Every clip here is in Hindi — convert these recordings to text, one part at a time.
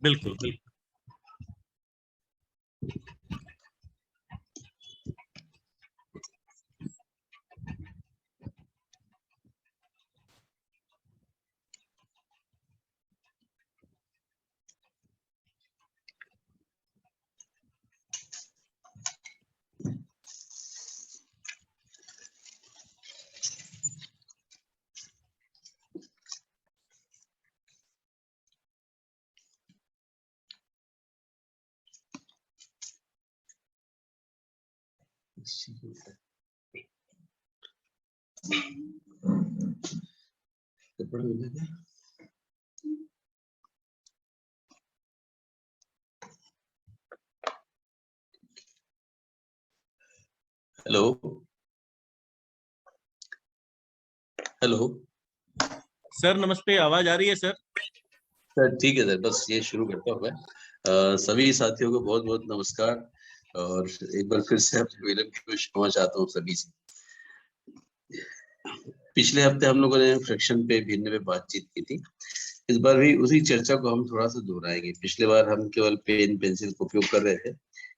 बिल्कुल बिल्कुल। हेलो हेलो सर नमस्ते, आवाज आ रही है सर? सर ठीक है सर, बस ये शुरू करता हूँ मैं। सभी साथियों को बहुत बहुत नमस्कार और एक बार फिर से आपसे विलंब की क्षमा चाहता हूँ सभी से। पिछले हफ्ते हम लोगों ने फ्रैक्शन पे भिन्न पे बातचीत की थी। इस बार भी उसी चर्चा को हम थोड़ा सा दोहराएंगे। पिछले बार हम केवल पेन पेंसिल का उपयोग कर रहे थे,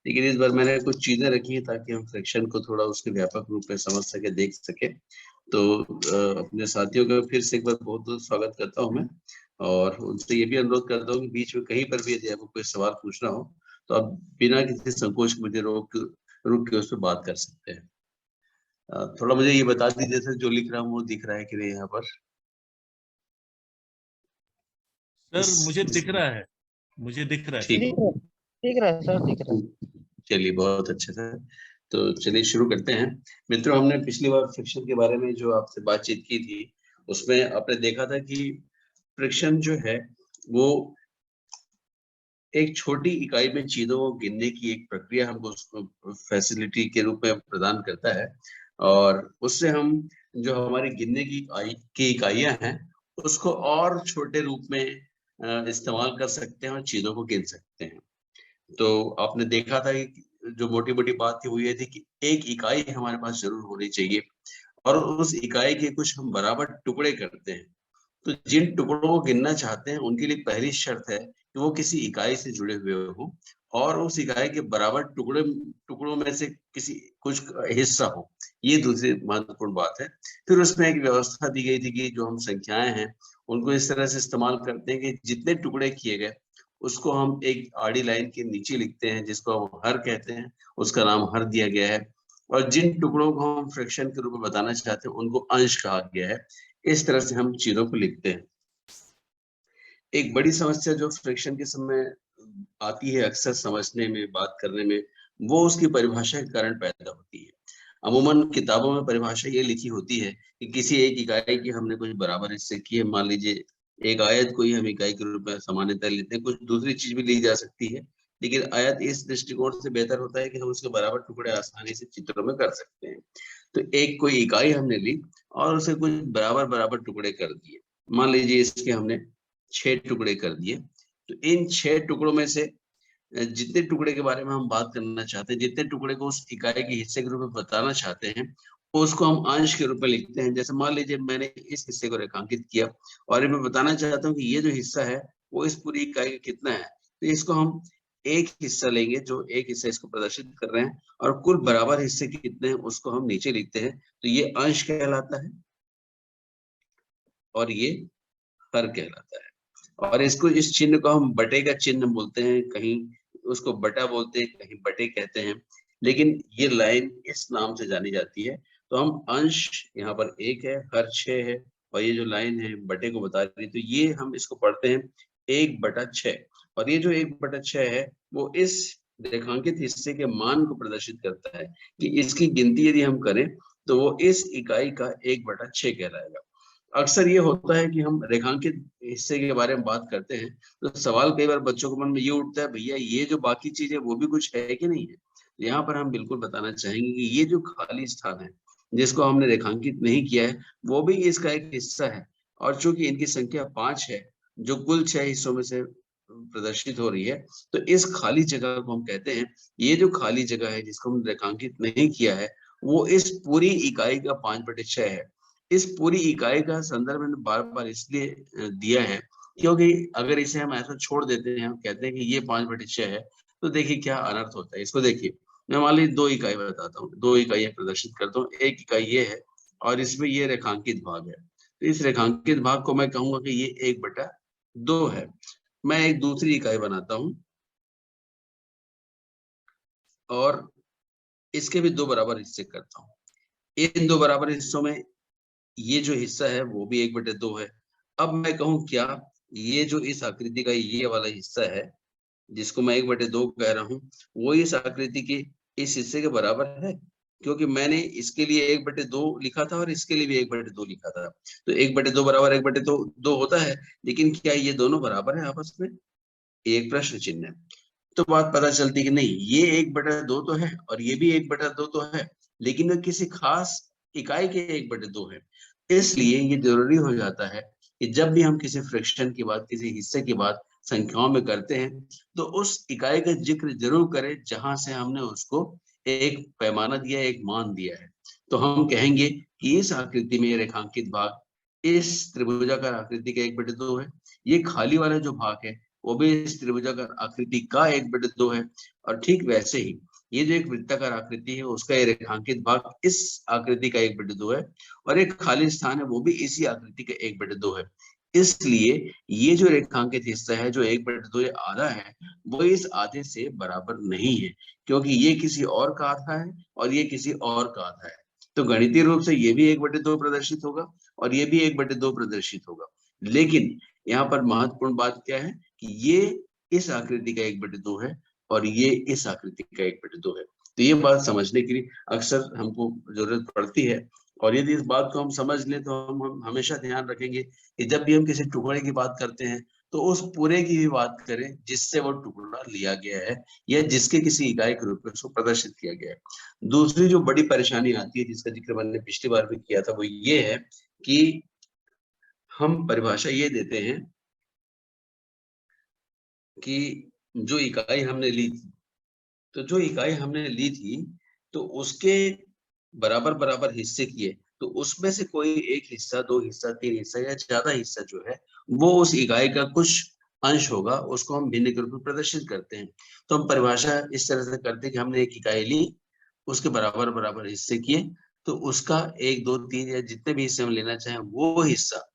लेकिन इस बार मैंने कुछ चीजें रखी हैं ताकि हम फ्रैक्शन को थोड़ा उसके व्यापक रूप में समझ सके, देख सके। तो अपने साथियों का फिर से एक बार बहुत बहुत स्वागत करता हूँ मैं, और उनसे ये भी अनुरोध करता हूँ कि बीच में कहीं पर भी यदि आपको कोई सवाल पूछना हो तो आप बिना किसी संकोच के मुझे रोक रुक के उस पर बात कर सकते हैं। थोड़ा मुझे ये बता दीजिए सर, जो लिख रहा हूँ वो दिख रहा है कि नहीं यहाँ पर? सर मुझे दिख रहा है, मुझे दिख रहा है सर। ठीक दिख रहा है सर, दिख रहा है। चलिए, बहुत अच्छा सर। तो चलिए शुरू करते हैं। मित्रों, हमने पिछली बार फ्रिक्शन के बारे में जो आपसे बातचीत की थी, उसमें आपने देखा था कि फ्रिक्शन जो है वो एक छोटी इकाई में चीजों को गिनने की एक प्रक्रिया हमको फैसिलिटी के रूप में प्रदान करता है, और उससे हम जो हमारी गिनने की इकाइयां हैं उसको और छोटे रूप में इस्तेमाल कर सकते हैं और चीजों को गिन सकते हैं। तो आपने देखा था कि जो मोटी मोटी बात थी वो ये थी कि एक इकाई हमारे पास जरूर होनी चाहिए, और उस इकाई के कुछ हम बराबर टुकड़े करते हैं। तो जिन टुकड़ों को गिनना चाहते हैं उनके लिए पहली शर्त है कि वो किसी इकाई से जुड़े हुए हो, और उस इकाई के बराबर टुकड़ों में से किसी कुछ हिस्सा हो। ये दूसरी महत्वपूर्ण बात है। फिर उसमें एक व्यवस्था दी गई थी कि जो हम संख्याएं हैं उनको इस तरह से इस्तेमाल करते हैं कि जितने टुकड़े किए गए उसको हम एक आड़ी लाइन के नीचे लिखते हैं, जिसको हम हर कहते हैं, उसका नाम हर दिया गया है। और जिन टुकड़ों को हम फ्रैक्शन के रूप में बताना चाहते हैं उनको अंश कहा गया है। इस तरह से हम चीजों को लिखते हैं। एक बड़ी समस्या जो फ्रिक्शन के समय आती है अक्सर समझने में, बात करने में, वो उसकी परिभाषा के कारण पैदा होती है। अमूमन किताबों में परिभाषा ये लिखी होती है कि किसी एक इकाई की हमने कुछ बराबर हिस्से किए। मान लीजिए एक आयत को ही हम इकाई के रूप में सामान्यतः लेते हैं, कुछ दूसरी चीज भी ली जा सकती है, लेकिन आयत इस दृष्टिकोण से बेहतर होता है कि हम उसके बराबर टुकड़े आसानी से चित्रों में कर सकते हैं। तो एक कोई इकाई हमने ली और उसे कुछ बराबर बराबर टुकड़े कर दिए। मान लीजिए इसके हमने 6 टुकड़े कर दिए। तो इन 6 टुकड़ों में से जितने टुकड़े के बारे में हम बात करना चाहते हैं, जितने टुकड़े को उस इकाई के हिस्से के रूप में बताना चाहते हैं, उसको हम अंश के रूप में लिखते हैं। जैसे मान लीजिए मैंने इस हिस्से को रेखांकित किया और मैं बताना चाहता हूँ कि ये जो हिस्सा है वो इस पूरी इकाई का कितना है, तो इसको हम एक हिस्सा लेंगे, जो एक हिस्सा इसको प्रदर्शित कर रहे हैं, और कुल बराबर हिस्से कितने हैं उसको हम नीचे लिखते हैं। तो ये अंश कहलाता है और ये हर कहलाता है। और इसको, इस चिन्ह को हम बटे का चिन्ह बोलते हैं, कहीं उसको बटा बोलते हैं, कहीं बटे कहते हैं, लेकिन ये लाइन इस नाम से जानी जाती है। तो हम अंश यहाँ पर 1 है, हर 6 है, और ये जो लाइन है बटे को बता रही है, तो ये हम इसको पढ़ते हैं 1/6। और ये जो 1/6 है वो इस रेखांकित हिस्से के मान को प्रदर्शित करता है कि इसकी गिनती यदि हम करें तो वो इस इकाई का 1/6 कहलाएगा। अक्सर ये होता है कि हम रेखांकित हिस्से के बारे में बात करते हैं तो सवाल कई बार बच्चों के मन में ये उठता है, भैया ये जो बाकी चीज है वो भी कुछ है कि नहीं है? यहाँ पर हम बिल्कुल बताना चाहेंगे कि ये जो खाली स्थान है जिसको हमने रेखांकित नहीं किया है वो भी इसका एक हिस्सा है। और चूंकि इनकी संख्या 5 है जो कुल 6 हिस्सों में से प्रदर्शित हो रही है, तो इस खाली जगह को हम कहते हैं, ये जो खाली जगह है जिसको हम रेखांकित नहीं किया है वो इस पूरी इकाई का 5/6 है। इस पूरी इकाई का संदर्भ मैंने बार बार इसलिए दिया है क्योंकि अगर इसे हम ऐसा छोड़ देते हैं, हम कहते हैं कि ये 5/6 है, तो देखिए क्या अनर्थ होता है। इसको देखिए, मैं मान लीजिए 2 इकाई बताता हूँ, 2 इकाइयां प्रदर्शित करता हूँ। एक इकाई ये है और इसमें ये रेखांकित भाग है, तो इस रेखांकित भाग को मैं कहूंगा कि ये 1/2 है। मैं एक दूसरी इकाई बनाता हूं और इसके भी 2 बराबर हिस्से करता हूँ। इन 2 बराबर हिस्सों में ये जो हिस्सा है वो भी 1/2 है। अब मैं कहूँ क्या ये जो इस आकृति का ये वाला हिस्सा है, जिसको मैं 1/2 कह रहा हूँ, वो इस आकृति के इस हिस्से के बराबर है? क्योंकि मैंने इसके लिए 1/2 लिखा था और इसके लिए भी 1/2 लिखा था, तो 1/2 बराबर 1/2 होता है। लेकिन क्या ये दोनों बराबर है आपस में? एक प्रश्न चिन्ह है। तो बात पता चलती कि नहीं, ये 1/2 तो है और ये भी 1/2 तो है, लेकिन वो किसी खास इकाई के 1/2 है। इसलिए ये जरूरी हो जाता है कि जब भी हम किसी फ्रैक्शन की बात, किसी हिस्से की बात संख्याओं में करते हैं, तो उस इकाई का जिक्र जरूर करें जहां से हमने उसको एक पैमाना दिया, एक मान दिया है। तो हम कहेंगे कि इस आकृति में रेखांकित भाग इस त्रिभुजाकार आकृति का 1/2 है। ये खाली वाला जो भाग है वो भी इस त्रिभुजाकार आकृति का 1/2 है। और ठीक वैसे ही ये जो एक वृत्ताकार आकृति है उसका ये रेखांकित भाग इस आकृति का 1/2 है, और एक खाली स्थान है वो भी इसी आकृति का 1/2 है। इसलिए ये जो रेखांकित हिस्सा है जो 1/2 आधा है, वो इस आधे से बराबर नहीं है, क्योंकि ये किसी और का आधा है और ये किसी और का आधा है। तो गणितीय रूप से ये भी 1/2 प्रदर्शित होगा और ये भी 1/2 प्रदर्शित होगा। लेकिन यहाँ पर महत्वपूर्ण बात क्या है कि ये इस आकृति का 1/2 है और ये इस आकृति का 1/2 है। तो ये बात समझने के लिए अक्सर हमको जरूरत पड़ती है, और यदि इस बात को हम समझ लें तो हम हमेशा ध्यान रखेंगे कि जब भी हम किसी टुकड़े की बात करते हैं तो उस पूरे की भी बात करें जिससे वो टुकड़ा लिया गया है या जिसके किसी इकाई के रूप में उसको प्रदर्शित किया गया है। दूसरी जो बड़ी परेशानी आती है, जिसका जिक्र मैंने पिछली बार भी किया था, वो ये है कि हम परिभाषा ये देते हैं कि जो इकाई हमने ली थी, तो जो इकाई हमने ली थी तो उसके बराबर बराबर हिस्से किए, तो उसमें से कोई एक हिस्सा, 2 हिस्सा, 3 हिस्सा या ज्यादा हिस्सा जो है वो उस इकाई का कुछ अंश होगा, उसको हम भिन्न के रूप में प्रदर्शित करते हैं। तो हम परिभाषा इस तरह से करते हैं कि हमने एक इकाई ली, उसके बराबर बराबर हिस्से किए, तो उसका 1, 2, 3 या जितने भी हिस्से हम लेना चाहें वो हिस्सा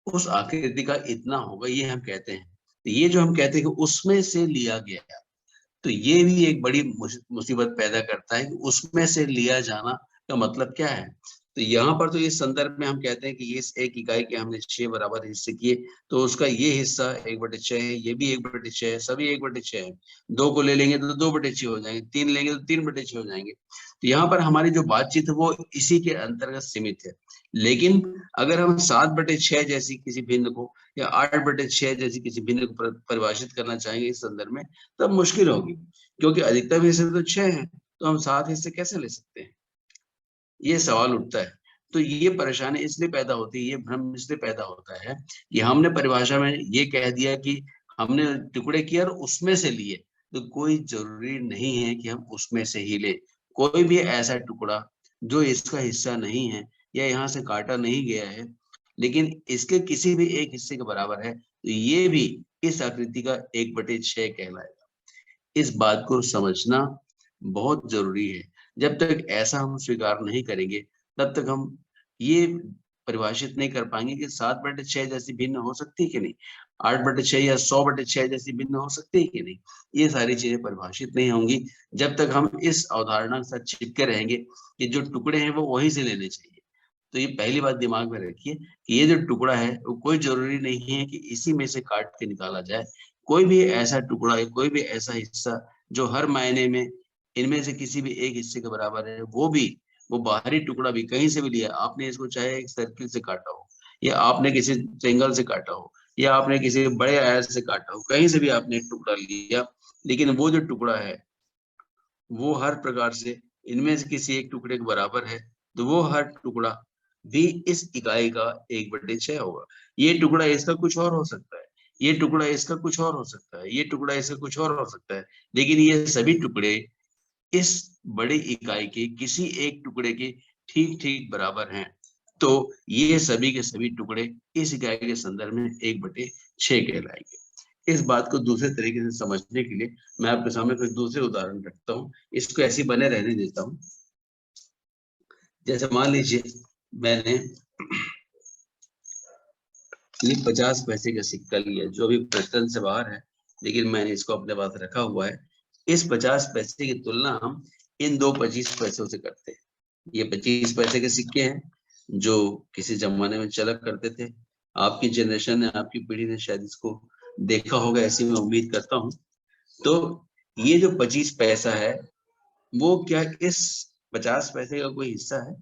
उस आकृति का इतना होगा, ये हम कहते हैं। तो ये जो हम कहते हैं कि उसमें से लिया गया, तो ये भी एक बड़ी मुसीबत पैदा करता है कि उसमें से लिया जाना का मतलब क्या है। तो यहाँ पर तो इस संदर्भ में हम कहते हैं कि इस एक इकाई के हमने 6 बराबर हिस्से किए, तो उसका ये हिस्सा 1/6 है, ये भी 1/6 है, सभी 1/6 है। 2 को ले लेंगे तो 2/6 हो जाएंगे, 3 लेंगे तो 3/6 हो जाएंगे। तो यहाँ पर हमारी जो बातचीत है वो इसी के अंतर्गत सीमित है। लेकिन अगर हम 7/6 जैसी किसी भिन्न को या 8/6 जैसी किसी भिन्न को परिभाषित करना चाहेंगे इस संदर्भ में, तब मुश्किल होगी, क्योंकि अधिकतम हिस्से तो 6 हैं, तो हम 7 हिस्से कैसे ले सकते हैं, ये सवाल उठता है। तो ये परेशानी इसलिए पैदा होती है, ये भ्रम इसलिए पैदा होता है कि हमने परिभाषा में ये कह दिया कि हमने टुकड़े किए और उसमें से लिए, तो कोई जरूरी नहीं है कि हम उसमें से ही ले। कोई भी ऐसा टुकड़ा जो इसका हिस्सा नहीं है या यहाँ से काटा नहीं गया है, लेकिन इसके किसी भी एक हिस्से के बराबर है, तो ये भी इस आकृति का 1/6 कहलाएगा। इस बात को समझना बहुत जरूरी है। जब तक ऐसा हम स्वीकार नहीं करेंगे, तब तक हम ये परिभाषित नहीं कर पाएंगे कि 7/6 जैसी भिन्न हो सकती है कि नहीं, 8/6 या 100/6 जैसी भिन्न हो सकती है कि नहीं। ये सारी चीजें परिभाषित नहीं होंगी जब तक हम इस अवधारणा के साथ चिपके रहेंगे कि जो टुकड़े हैं वो वहीं से लेने चाहिए। तो ये पहली बात दिमाग में रखिए कि ये जो टुकड़ा है वो कोई जरूरी नहीं है कि इसी में से काट के निकाला जाए। कोई भी ऐसा टुकड़ा है, कोई भी ऐसा हिस्सा जो हर मायने में इनमें से किसी भी एक हिस्से के बराबर है, वो भी, वो बाहरी टुकड़ा भी कहीं से भी लिया, आपने इसको चाहे एक सर्किल से काटा हो या आपने किसी ट्रेंगल से काटा हो या आपने किसी बड़े आयत से काटा हो, कहीं से भी आपने एक टुकड़ा लिया, लेकिन वो जो टुकड़ा है वो हर प्रकार से इनमें से किसी एक टुकड़े के बराबर है, तो वो हर टुकड़ा भी इस इकाई का 1/6 होगा। ये टुकड़ा इसका कुछ और हो सकता है, ये टुकड़ा इसका कुछ और हो सकता है, ये टुकड़ा इसका कुछ और हो सकता है, लेकिन ये सभी टुकड़े इस बड़ी इकाई के किसी एक टुकड़े के ठीक ठीक बराबर हैं। तो ये सभी के सभी टुकड़े इस इकाई के संदर्भ में 1/6 6 कहलाएंगे। इस बात को दूसरे तरीके से समझने के लिए मैं आपके सामने कुछ दूसरे उदाहरण रखता हूँ, इसको ऐसे बने रहने देता हूँ। जैसे मान लीजिए मैंने ये 50 पैसे का सिक्का लिया जो अभी प्रचलन से बाहर है, लेकिन मैंने इसको अपने पास रखा हुआ है। इस 50 पैसे की तुलना हम इन दो 25 पैसों से करते हैं। ये 25 पैसे के सिक्के हैं जो किसी जमाने में चला करते थे। आपकी जनरेशन ने, आपकी पीढ़ी ने शायद इसको देखा होगा, ऐसी मैं उम्मीद करता हूँ। तो ये जो 25 पैसा है वो क्या इस 50 पैसे का कोई हिस्सा है?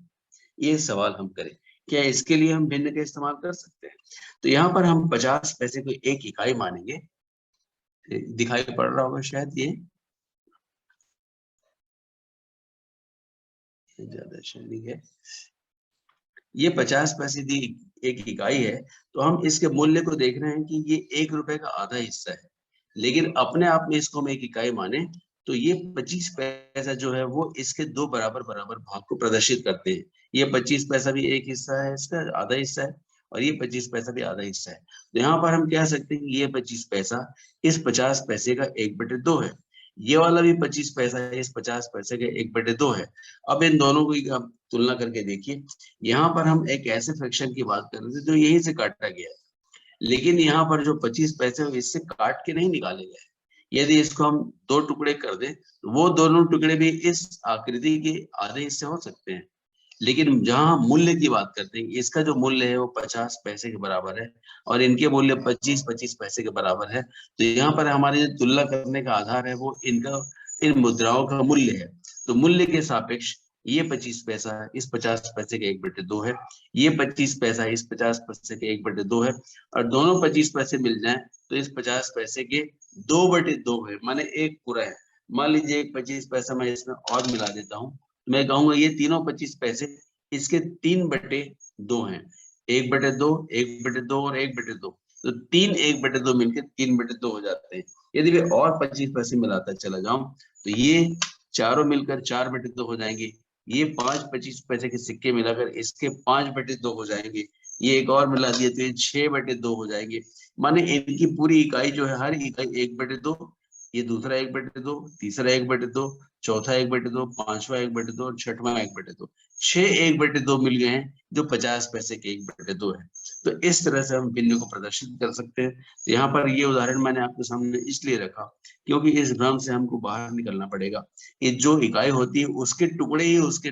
ये सवाल हम करें। क्या इसके लिए हम भिन्न का इस्तेमाल कर सकते हैं? तो यहाँ पर हम 50 पैसे को एक इकाई मानेंगे। दिखाई पड़ रहा होगा शायद, ये ज्यादा शायद है। ये 50 पैसे दी एक इकाई है, तो हम इसके मूल्य को देख रहे हैं कि ये 1 रुपए का आधा हिस्सा है। लेकिन अपने आप में इसको हम एक इकाई माने तो ये 25 पैसा जो है वो इसके दो बराबर बराबर भाग को प्रदर्शित करते हैं। ये 25 पैसा भी एक हिस्सा है, इसका आधा हिस्सा है, और ये 25 पैसा भी आधा हिस्सा है। तो यहाँ पर हम कह सकते हैं कि ये 25 पैसा इस 50 पैसे का 1/2 है। ये वाला भी 25 पैसा है, इस 50 पैसे का 1/2 है। अब इन दोनों की आप तुलना करके देखिए। यहाँ पर हम एक ऐसे फ्रैक्शन की बात कर रहे थे जो यहीं से काटा गया है, लेकिन यहाँ पर जो 25 पैसे इससे काट के नहीं निकाले गए। यदि इसको हम दो टुकड़े कर दें तो वो दोनों टुकड़े भी इस आकृति के आधे हिस्से हो सकते हैं। लेकिन जहां हम मूल्य की बात करते हैं, इसका जो मूल्य है वो 50 पैसे के बराबर है और इनके मूल्य 25-25 पैसे के बराबर है। तो यहाँ पर हमारी जो तुलना करने का आधार है वो इनका, इन मुद्राओं का मूल्य है। तो मूल्य के सापेक्ष ये 25 पैसा इस 50 पैसे के 1/2 है, ये 25 पैसा इस 50 पैसे के 1/2 है, और दोनों 25 पैसे मिल जाएं तो इस 50 पैसे के 2/2 है, माने एक पूरा है। मान लीजिए एक 25 पैसा मैं इसमें और मिला देता हूँ, मैं कहूंगा ये तीनों 25 पैसे इसके 3/2 हैं। 1/2, 1/2 और 1/2, तो 1/2 मिलकर 3/2 हो जाते हैं। यदि मैं और 25 पैसे मिलाता चला जाऊं तो ये चारों मिलकर 4/2 हो जाएंगे। ये 5 25 पैसे के सिक्के मिलाकर इसके 5/2 हो जाएंगे। ये एक और मिला दिए तो ये 6/2 हो जाएंगे। माने इनकी पूरी इकाई जो है, हर इकाई 1/2, ये दूसरा 1/2, तीसरा 1/2, चौथा 1/2, पांचवा 1/2 और छठवां 1/2। 6 1/2 मिल गए हैं जो 50 पैसे के 1/2 है। तो इस तरह से हम भिन्न को प्रदर्शित कर सकते हैं। तो यहाँ पर ये उदाहरण मैंने आपके सामने इसलिए रखा क्योंकि इस भ्रम से हमको बाहर निकलना पड़ेगा। ये जो इकाई होती है उसके टुकड़े ही उसके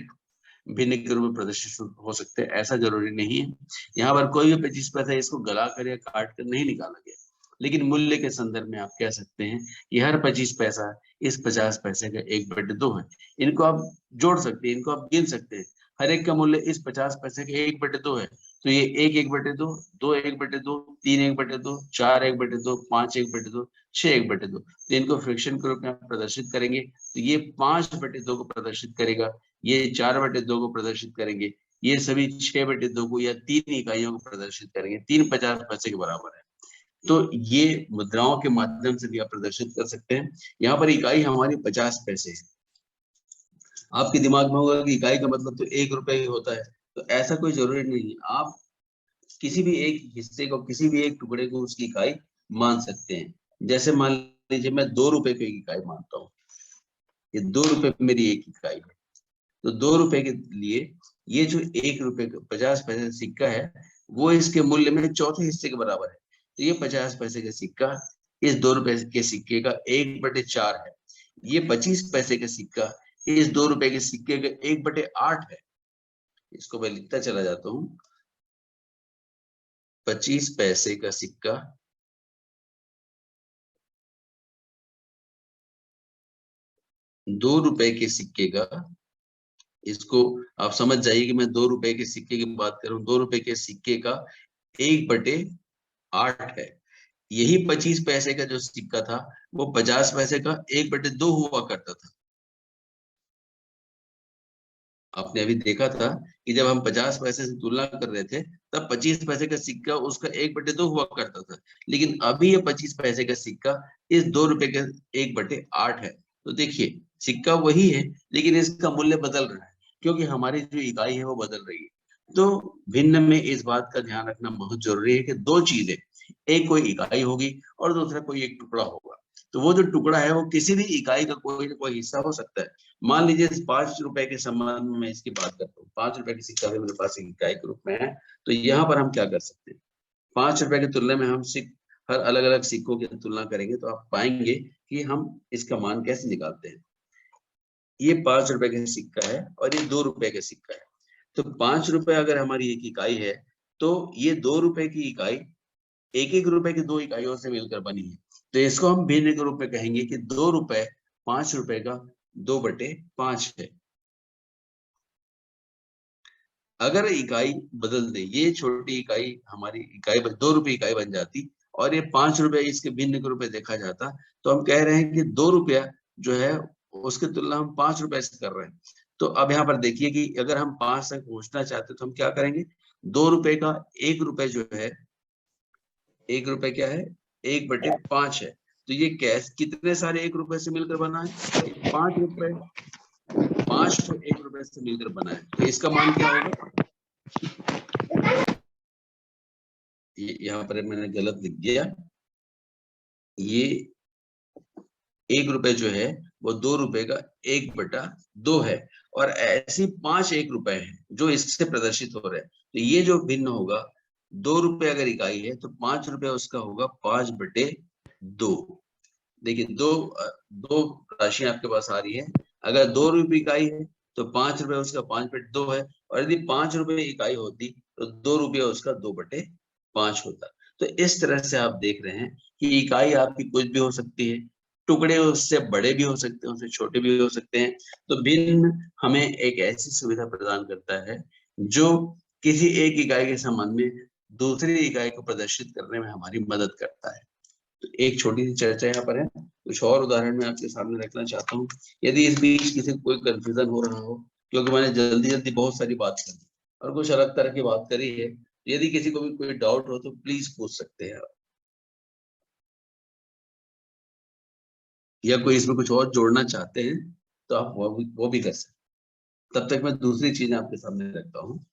भिन्न के रूप में प्रदर्शित हो सकते हैं, ऐसा जरूरी नहीं है। यहाँ पर कोई भी 25 पैसा इसको गला कर या काट कर नहीं निकाला गया, लेकिन मूल्य के संदर्भ में आप कह सकते हैं कि हर 25 पैसा इस 50 पैसे का 1/2 है। इनको आप जोड़ सकते हैं, इनको आप गिन सकते हैं। हर एक का मूल्य इस 50 पैसे के 1/2 है, तो ये 1 1/2, 2 1/2, 3 1/2, 4 1/2, 5 1/2, 6 1/2। तो इनको फ्रैक्शन के रूप में आप प्रदर्शित करेंगे तो ये 5/2 को प्रदर्शित करेगा, ये 4/2 को प्रदर्शित करेंगे, ये सभी 6/2 को या 3 इकाइयों को प्रदर्शित करेंगे। 3 50 पैसे के बराबर है। तो ये मुद्राओं के माध्यम से भी आप प्रदर्शित कर सकते हैं। यहाँ पर इकाई हमारी 50 पैसे है। आपके दिमाग में होगा कि इकाई का मतलब तो 1 रुपए ही होता है, तो ऐसा कोई जरूरी नहीं है। आप किसी भी एक हिस्से को, किसी भी एक टुकड़े को उसकी इकाई मान सकते हैं। जैसे मान लीजिए मैं 2 रुपए की इकाई मानता हूँ, ये 2 रुपए मेरी एक इकाई है। तो 2 रुपए के लिए ये जो 1 रुपए का 50 पैसे सिक्का है वो इसके मूल्य में चौथे हिस्से के बराबर है। तो ये 50 पैसे का सिक्का इस 2 रुपए के सिक्के का 1/4 है। ये 25 पैसे का सिक्का इस 2 रुपए के सिक्के का 1/8 है। इसको मैं लिखता चला जाता हूँ। 25 पैसे का सिक्का दो रुपए के सिक्के का, इसको आप समझ जाइए कि मैं 2 रुपए के सिक्के की बात कर रहा हूँ। 2 रुपए के सिक्के का 1/8 है। यही 25 पैसे का जो सिक्का था वो 50 पैसे का 1/2 हुआ करता था। आपने अभी देखा था कि जब हम 50 पैसे से तुलना कर रहे थे तब 25 पैसे का सिक्का उसका 1/2 हुआ करता था, लेकिन अभी ये 25 पैसे का सिक्का इस 2 रुपए का 1/8 है। तो देखिए सिक्का वही है लेकिन इसका मूल्य बदल रहा है क्योंकि हमारी जो इकाई है वो बदल रही है। तो भिन्न में इस बात का ध्यान रखना बहुत जरूरी है कि दो चीजें, एक कोई इकाई होगी और दूसरा कोई एक टुकड़ा होगा। तो वो जो टुकड़ा है वो किसी भी इकाई का कोई ना कोई हिस्सा हो सकता है। मान लीजिए 5 रुपए के संबंध में मैं इसकी बात करता हूँ, 5 रुपए की सिक्का भी मेरे पास एक इकाई के रूप में है। तो यहाँ पर हम क्या कर सकते हैं, 5 रुपए की तुलना में हम हर अलग अलग सिक्कों की तुलना करेंगे तो आप पाएंगे कि हम इसका मान कैसे निकालते हैं। ये 5 रुपए का सिक्का है और ये 2 रुपए का सिक्का है। तो 5 रुपए अगर हमारी एक इकाई है तो ये 2 रुपए की इकाई एक एक रुपए की 2 इकाइयों से मिलकर बनी है। तो इसको हम भिन्न के रूप में कहेंगे कि 2 रुपए 5 रुपए का 2/5 है। अगर इकाई बदल दे, ये छोटी इकाई हमारी इकाई 2 रुपए इकाई बन जाती और ये 5 रुपए इसके भिन्न के रूप में देखा जाता, तो हम कह रहे हैं कि 2 रुपया जो है उसकी तुलना हम 5 रुपए से कर रहे हैं। तो अब यहाँ पर देखिए कि अगर हम 5 तक पहुंचना चाहते तो हम क्या करेंगे, 2 रुपए का 1 रुपए जो है, 1 रुपए क्या है, 1/5 है। तो ये कैश कितने सारे 1 रुपए से मिलकर बना है, 5 रुपए, 5 तो 1 रुपए से मिलकर बना है। तो इसका मान क्या होगा, यहाँ पर मैंने गलत लिख दिया, ये 1 रुपए जो है वो 2 रुपए का 1/2 है और ऐसी 5 1 रुपए हैं जो इससे प्रदर्शित हो रहे हैं। तो ये जो भिन्न होगा, 2 रुपए अगर इकाई है तो 5 रुपए उसका होगा 5/2। देखिए दो राशियां आपके पास आ रही है। अगर 2 रुपए इकाई है तो 5 रुपए उसका 5/2 है और यदि 5 रुपए इकाई होती तो 2 रुपया उसका 2/5 होता। तो इस तरह से आप देख रहे हैं कि इकाई आपकी कुछ भी हो सकती है, टुकड़े उससे बड़े भी हो सकते हैं, उससे छोटे भी हो सकते हैं। तो भिन्न हमें एक ऐसी सुविधा प्रदान करता है जो किसी एक इकाई के संबंध में दूसरी इकाई को प्रदर्शित करने में हमारी मदद करता है। तो एक छोटी सी चर्चा यहाँ पर है, कुछ और उदाहरण मैं आपके सामने रखना चाहता हूँ। यदि इस बीच किसी को कोई कंफ्यूजन हो रहा हो, क्योंकि मैंने जल्दी जल्दी बहुत सारी बात कर दी और कुछ अलग तरह की बात करी है, यदि किसी को भी कोई डाउट हो तो प्लीज पूछ सकते हैं, या कोई इसमें कुछ और जोड़ना चाहते हैं तो आप वो भी कर सकते। तब तक मैं दूसरी चीज आपके सामने रखता हूँ।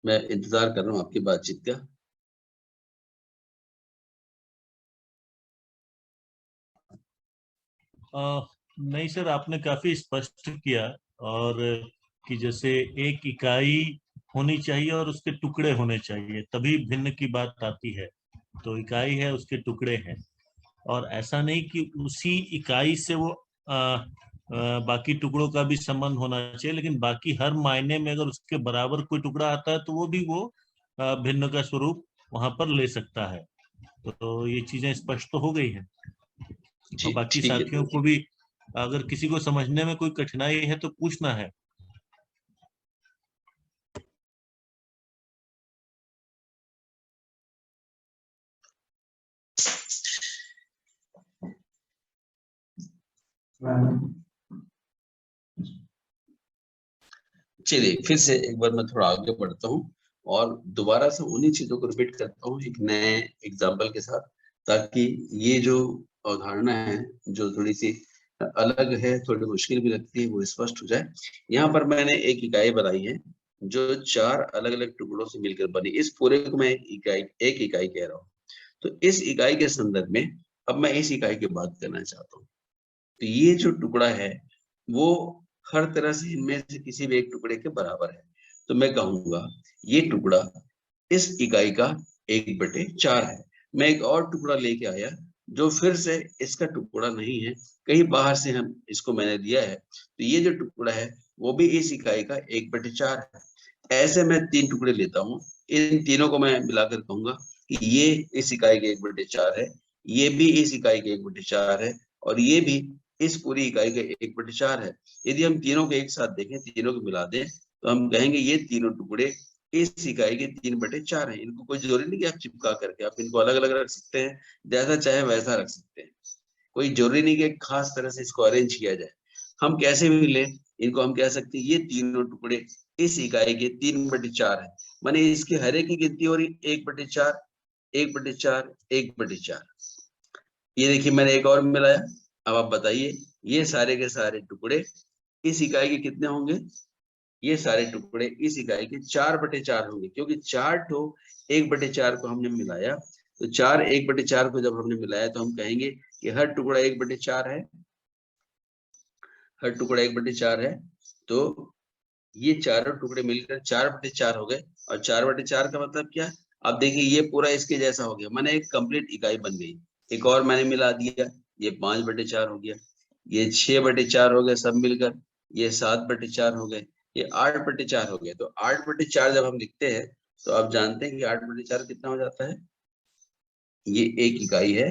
मैं इंतजार कर रहा हूँ आपकी बातचीत का। नहीं सर, आपने काफी स्पष्ट किया, और कि जैसे एक इकाई होनी चाहिए और उसके टुकड़े होने चाहिए, तभी भिन्न की बात आती है। तो इकाई है, उसके टुकड़े हैं, और ऐसा नहीं कि उसी इकाई से वो बाकी टुकड़ों का भी संबंध होना चाहिए, लेकिन बाकी हर मायने में अगर उसके बराबर कोई टुकड़ा आता है तो वो भी वो भिन्न का स्वरूप वहां पर ले सकता है। तो ये चीजें स्पष्ट तो हो गई है। और बाकी ठीक है। साथियों को भी अगर किसी को समझने में कोई कठिनाई है तो पूछना है। चलिए फिर से एक बार मैं थोड़ा आगे बढ़ता हूँ और दोबारा से उन्हीं चीजों को रिपीट करता हूँ एक नए एग्जाम्पल के साथ, ताकि ये जो अवधारणा है जो थोड़ी सी अलग है, थोड़ी मुश्किल भी लगती है, वो स्पष्ट हो जाए। यहाँ पर मैंने एक इकाई बनाई है जो 4 अलग अलग टुकड़ों से मिलकर बनी। इस पूरे को मैं एक इकाई कह रहा हूँ। तो इस इकाई के संदर्भ में अब मैं इस इकाई की बात करना चाहता हूँ। तो ये जो टुकड़ा है वो हर तरह से इनमें से किसी भी एक टुकड़े के बराबर है। तो मैं कहूंगा ये टुकड़ा इस इकाई का 1/4 है। मैं एक और टुकड़ा लेके आया जो फिर से इसका टुकड़ा नहीं है, कहीं बाहर से हम इसको मैंने दिया है। तो ये जो टुकड़ा है वो भी इस इकाई का 1/4 है। ऐसे मैं 3 टुकड़े लेता हूँ, इन तीनों को मैं मिलाकर कहूंगा कि ये इस इकाई के 1/4 है, ये भी इस इकाई के 1/4 है और ये भी इस पूरी इकाई के 1/4 है। यदि हम तीनों को एक साथ देखें, तीनों को मिला दें, तो हम कहेंगे ये तीनों टुकड़े इस इकाई के 3/4 है। इनको कोई जरूरी नहीं कि आप चिपका करके, आप इनको अलग अलग रख सकते हैं, जैसा चाहे वैसा रख सकते हैं। कोई जरूरी नहीं कि खास तरह से इसको अरेंज किया जाए। हम कैसे भी लें, इनको हम कह सकते हैं ये तीनों टुकड़े इस इकाई के 3/4 है। माने इसकी हर एक की गिनती हो रही 1/4, 1/4, 1/4। ये देखिए मैंने एक और मिलाया। अब आप बताइए ये सारे के सारे टुकड़े इस इकाई के कितने होंगे, ये सारे टुकड़े इस इकाई के 4/4 होंगे, क्योंकि 4 ठो 1/4 को हमने मिलाया। तो 4 1/4 को जब हमने मिलाया तो हम कहेंगे कि हर टुकड़ा 1/4 है, हर टुकड़ा 1/4 है। तो ये चारों टुकड़े मिलकर 4/4 हो गए। और 4/4 का मतलब क्या? अब देखिए ये पूरा इसके जैसा हो गया, मैंने एक कंप्लीट इकाई बन गई। एक और मैंने मिला दिया, ये 5/4 हो गया, ये 6/4 हो गए सब मिलकर, ये 7/4 हो गए, ये 8/4 हो गए। तो 8/4 जब हम लिखते हैं तो आप जानते हैं कि 8/4 कितना हो जाता है? ये एक इकाई है,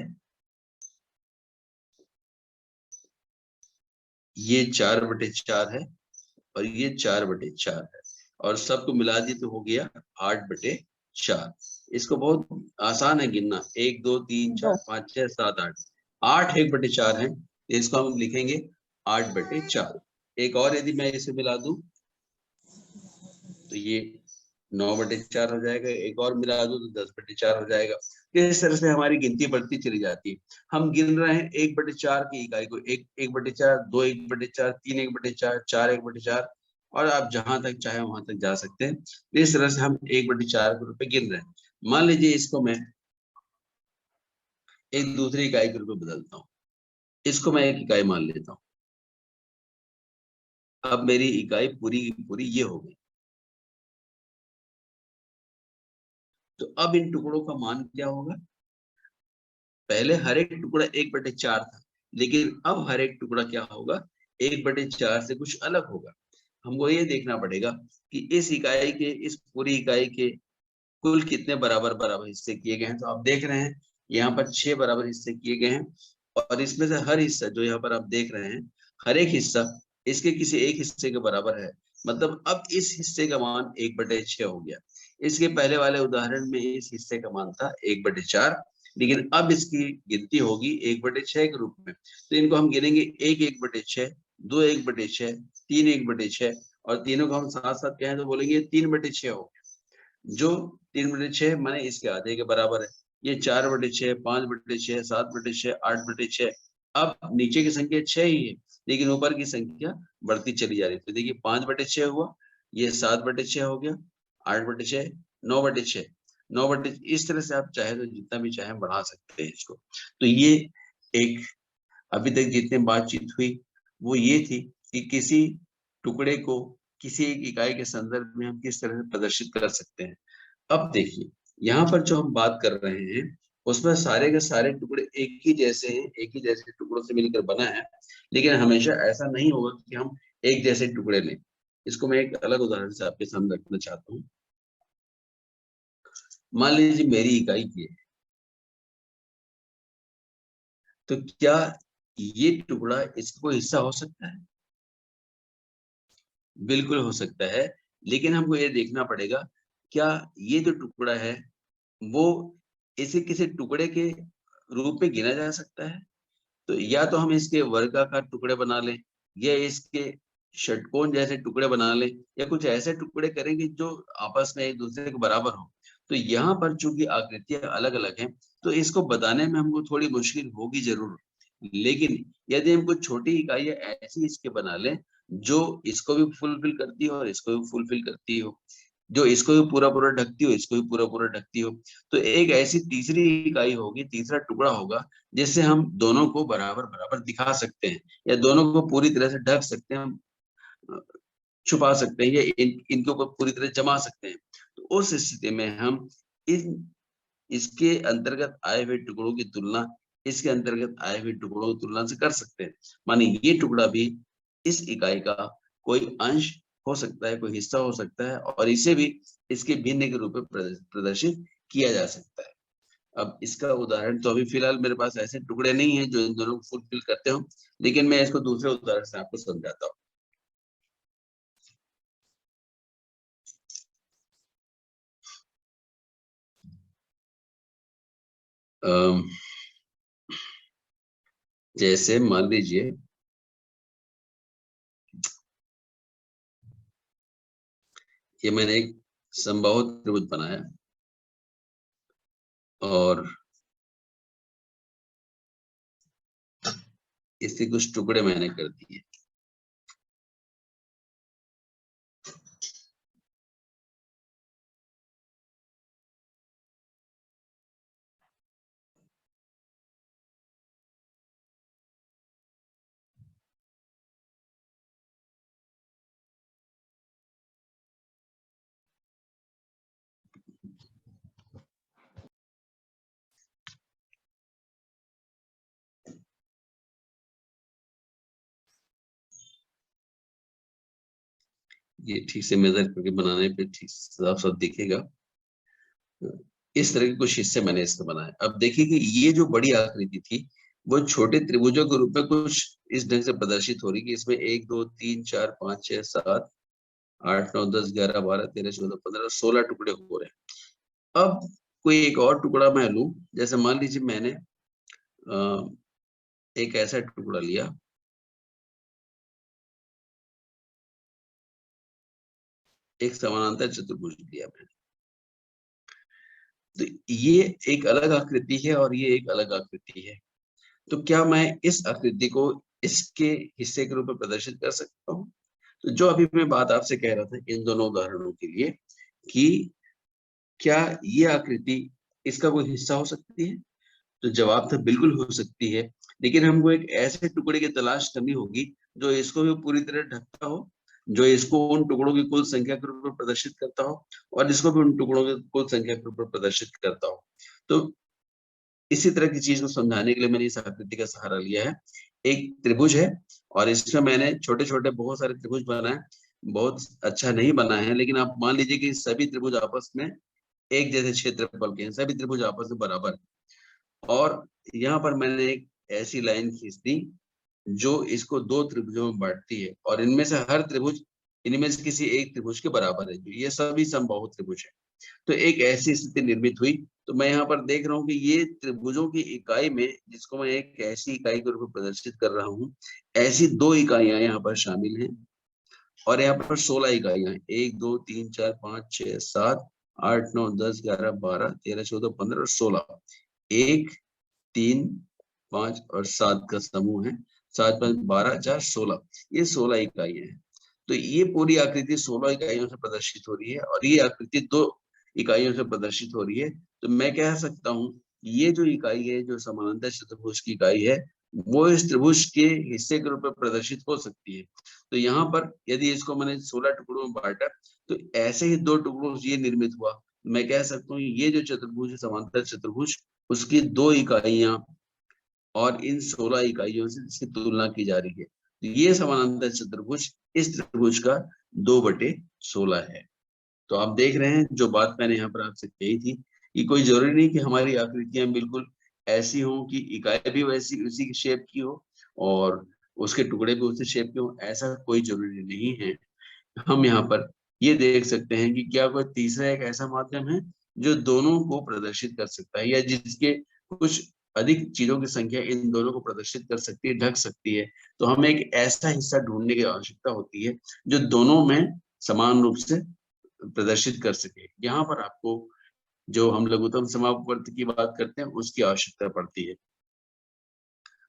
ये 4/4 है, और ये 4/4 है, और सबको मिला दिए तो हो गया 8/4। इसको बहुत आसान है गिनना, 1 2 3 4 5 6 7 8, 8 1/4 है। इसको हम लिखेंगे 8/4। एक और यदि मैं इसे मिला दूं तो ये 9/4 हो जाएगा, एक और मिला दूं तो 10/4 हो जाएगा। इस तरह से हमारी गिनती बढ़ती चली जाती है। हम गिन रहे हैं 1/4 की इकाई को, 1 1/4, 2 1/4, 3 1/4, 4 1/4, और आप जहां तक चाहे वहां तक जा सकते हैं। इस तरह से हम 1/4 के रूप में गिन रहे हैं। मान लीजिए इसको मैं एक दूसरी इकाई के रूप में बदलता हूँ, इसको मैं एक इकाई मान लेता हूँ। अब मेरी इकाई पूरी की पूरी ये हो गई। तो अब इन टुकड़ों का मान क्या होगा? पहले हर एक टुकड़ा 1/4 था, लेकिन अब हर एक टुकड़ा क्या होगा? 1/4 से कुछ अलग होगा। हमको ये देखना पड़ेगा कि इस इकाई के, इस पूरी इकाई के कुल कितने बराबर बराबर हिस्से किए गए हैं। तो आप देख रहे हैं यहाँ पर 6 बराबर हिस्से किए गए हैं, और इसमें से हर हिस्सा जो यहाँ पर आप देख रहे हैं, हर एक हिस्सा इसके किसी एक हिस्से के बराबर है। मतलब अब इस हिस्से का मान 1/6 हो गया। इसके पहले वाले उदाहरण में इस हिस्से का मान था 1/4, लेकिन अब इसकी गिनती होगी 1/6 के रूप में। तो इनको हम गिनेंगे 1 1/6, 2 1/6, 3 1/6, और तीनों को हम साथ साथ कहें तो बोलेंगे 3/6 हो गया। जो 3/6 माने इसके आधे के बराबर है। ये 4/6, 5/6, 7/6, 8/6। अब नीचे की संख्या 6 ही है, लेकिन ऊपर की संख्या बढ़ती चली जा रही है। तो देखिए 5/6 हुआ, ये 7/6 हो गया, 8/6, 9/6, 9/6। इस तरह से आप चाहे तो जितना भी चाहे बढ़ा सकते हैं इसको। तो ये एक अभी तक जितनी बातचीत हुई वो ये थी कि किसी टुकड़े को किसी एक इकाई के संदर्भ में हम किस तरह से प्रदर्शित कर सकते हैं। अब देखिए यहाँ पर जो हम बात कर रहे हैं उसमें सारे के सारे टुकड़े एक ही जैसे हैं, एक ही जैसे टुकड़ों से मिलकर बना है, लेकिन हमेशा ऐसा नहीं होगा कि हम एक जैसे टुकड़े लें। इसको मैं एक अलग उदाहरण से आपके सामने रखना चाहता हूँ। मान लीजिए मेरी इकाई की है, तो क्या ये टुकड़ा इसका कोई हिस्सा हो सकता है? बिल्कुल हो सकता है, लेकिन हमको ये देखना पड़ेगा क्या ये जो टुकड़ा है वो इसे किसी टुकड़े के रूप में गिना जा सकता है। तो या तो हम इसके वर्गाकार टुकड़े बना लें, या इसके षटकोण जैसे टुकड़े बना लें, या कुछ ऐसे टुकड़े करेंगे जो आपस में एक दूसरे के बराबर हो। तो यहाँ पर चूंकि आकृतियां अलग अलग हैं, तो इसको बताने में हमको थोड़ी मुश्किल होगी जरूर। लेकिन यदि हम कुछ छोटी इकाइयां ऐसी इसके बना लें जो इसको भी फुलफिल करती हो और इसको भी फुलफिल करती हो, जो इसको भी पूरा पूरा ढकती हो, इसको भी पूरा पूरा ढकती हो, तो एक ऐसी तीसरी इकाई होगी, तीसरा टुकड़ा होगा, जिससे हम दोनों को बराबर बराबर दिखा सकते हैं, या दोनों को पूरी तरह से ढक सकते हैं, छुपा सकते हैं, या इनके ऊपर पूरी तरह जमा सकते हैं। तो उस स्थिति में हम इन इसके अंतर्गत आए हुए टुकड़ों की तुलना इसके अंतर्गत आए हुए टुकड़ों की तुलना से कर सकते हैं। माने ये टुकड़ा भी इस इकाई का कोई अंश हो सकता है, कोई हिस्सा हो सकता है, और इसे भी इसके भिन्न के रूप में प्रदर्शित किया जा सकता है। अब इसका उदाहरण तो अभी फिलहाल मेरे पास ऐसे टुकड़े नहीं है जो इन दोनों को फुलफिल करते हो, लेकिन मैं इसको दूसरे उदाहरण से आपको समझाता हूँ। जैसे मान लीजिए कि मैंने एक समबाहु त्रिभुज बनाया, और इसके कुछ टुकड़े मैंने कर दिए। ये ठीक से मेजर करके बनाने पे ठीक साफ साफ दिखेगा। इस तरह के कुछ हिस्से मैंने इसके बनाए। अब देखिए कि ये जो बड़ी आकृति थी वो छोटे त्रिभुजों के रूप में कुछ इस ढंग से प्रदर्शित हो रही कि इसमें 1 2 3 4 5 6 7 8 9 10 11 12 13 14 15 16 टुकड़े हो रहे हैं। अब कोई एक और टुकड़ा मैं लूं, जैसे मान लीजिए मैंने एक ऐसा टुकड़ा लिया, एक समानांतर चतुर्भुज लिया मैंने, तो ये एक अलग आकृति है और ये एक अलग आकृति है। तो क्या मैं इस आकृति को इसके हिस्से के रूप में प्रदर्शित कर सकता हूँ? तो जो अभी मैं बात आपसे कह रहा था इन दोनों उदाहरणों के लिए कि क्या ये आकृति इसका कोई हिस्सा हो सकती है, तो जवाब तो बिल्कुल हो सकती है। लेकिन हमको एक ऐसे टुकड़े की तलाश करनी होगी जो इसको भी पूरी तरह ढकता हो, जो इसको उन टुकड़ों की कुल संख्या के रूप में प्रदर्शित करता हो और इसको भी उन टुकड़ों की कुल संख्या के रूप में प्रदर्शित करता हो। तो इसी तरह की चीज को समझाने के लिए मैंने इस आकृति का सहारा लिया है। एक त्रिभुज है और इसमें मैंने छोटे छोटे बहुत सारे त्रिभुज बनाए। बहुत अच्छा नहीं बना है, लेकिन आप मान लीजिए कि सभी त्रिभुज आपस में एक जैसे क्षेत्रफल के हैं, सभी त्रिभुज आपस में बराबर। और यहाँ पर मैंने एक ऐसी लाइन खींच दी जो इसको दो त्रिभुजों में बांटती है और इनमें से हर त्रिभुज इनमें से किसी एक त्रिभुज के बराबर है, जो ये सभी समबाहु त्रिभुज है। तो एक ऐसी स्थिति निर्मित हुई। तो मैं यहाँ पर देख रहा हूँ कि ये त्रिभुजों की इकाई में, जिसको मैं एक ऐसी इकाई के रूप में प्रदर्शित कर रहा हूँ, ऐसी दो इकाइयां यहाँ पर शामिल हैं और यहाँ पर 16 इकाइयां हैं। 1 2 3 4 5 6 7 8 9 10 11 12 13 14 15 और 16। 1 3 5 और 7 का समूह है। 7 5 12 4 16, ये 16 इकाइयां हैं। तो ये पूरी आकृति 16 इकाइयों से प्रदर्शित हो रही है और ये आकृति 2 इकाइयों से प्रदर्शित हो रही है। तो मैं कह सकता हूँ ये जो इकाई है, जो समानांतर चतुर्भुज की इकाई है, वो इस त्रिभुज के हिस्से के रूप में प्रदर्शित हो सकती है। तो यहाँ पर यदि इसको मैंने 16 टुकड़ों में बांटा तो ऐसे ही दो टुकड़ों से ये निर्मित हुआ। मैं कह सकता हूँ ये जो चतुर्भुज है, समांतर चतुर्भुज, उसकी दो इकाइयां और इन 16 इकाइयों से इसकी तुलना की जा रही है। तो ये समानांतर चतुर्भुज इस त्रिभुज का 2/16 है। तो आप देख रहे हैं जो बात मैंने यहाँ पर आपसे कही थी कि कोई जरूरी नहीं कि हमारी आकृतियां बिल्कुल ऐसी हों कि इकाई भी वैसी उसी की शेप की हो और उसके टुकड़े भी उसी शेप के हो, ऐसा कोई जरूरी नहीं है। हम यहाँ पर ये देख सकते हैं कि क्या कोई तीसरा एक ऐसा माध्यम है जो दोनों को प्रदर्शित कर सकता है या जिसके कुछ अधिक चीजों की संख्या इन दोनों को प्रदर्शित कर सकती है, ढक सकती है। तो हमें एक ऐसा हिस्सा ढूंढने की आवश्यकता होती है जो दोनों में समान रूप से प्रदर्शित कर सके। यहाँ पर आपको जो हम लघुत्तम समापवर्त की बात करते हैं उसकी आवश्यकता पड़ती है।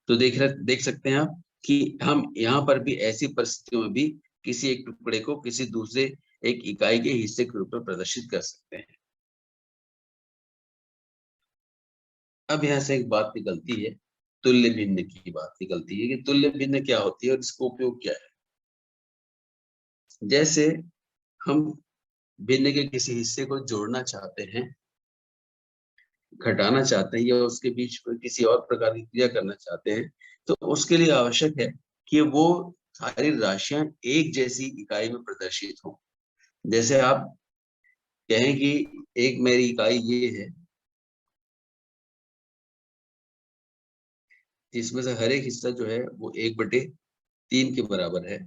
तो देख सकते हैं आप कि हम यहाँ पर भी ऐसी परिस्थितियों में भी किसी एक टुकड़े को किसी दूसरे एक इकाई के हिस्से के रूप में प्रदर्शित कर सकते हैं। अब यहाँ से एक बात निकलती है, तुल्य भिन्न की बात निकलती है कि तुल्य भिन्न क्या होती है और इसका उपयोग क्या है। जैसे हम भिन्न के किसी हिस्से को जोड़ना चाहते हैं, घटाना चाहते हैं या उसके बीच में किसी और प्रकार की क्रिया करना चाहते हैं, तो उसके लिए आवश्यक है कि वो सारी राशियां एक जैसी इकाई में प्रदर्शित हो। जैसे आप कहें कि एक मेरी इकाई ये है जिसमें से हर एक हिस्सा जो है वो 1/3 के बराबर है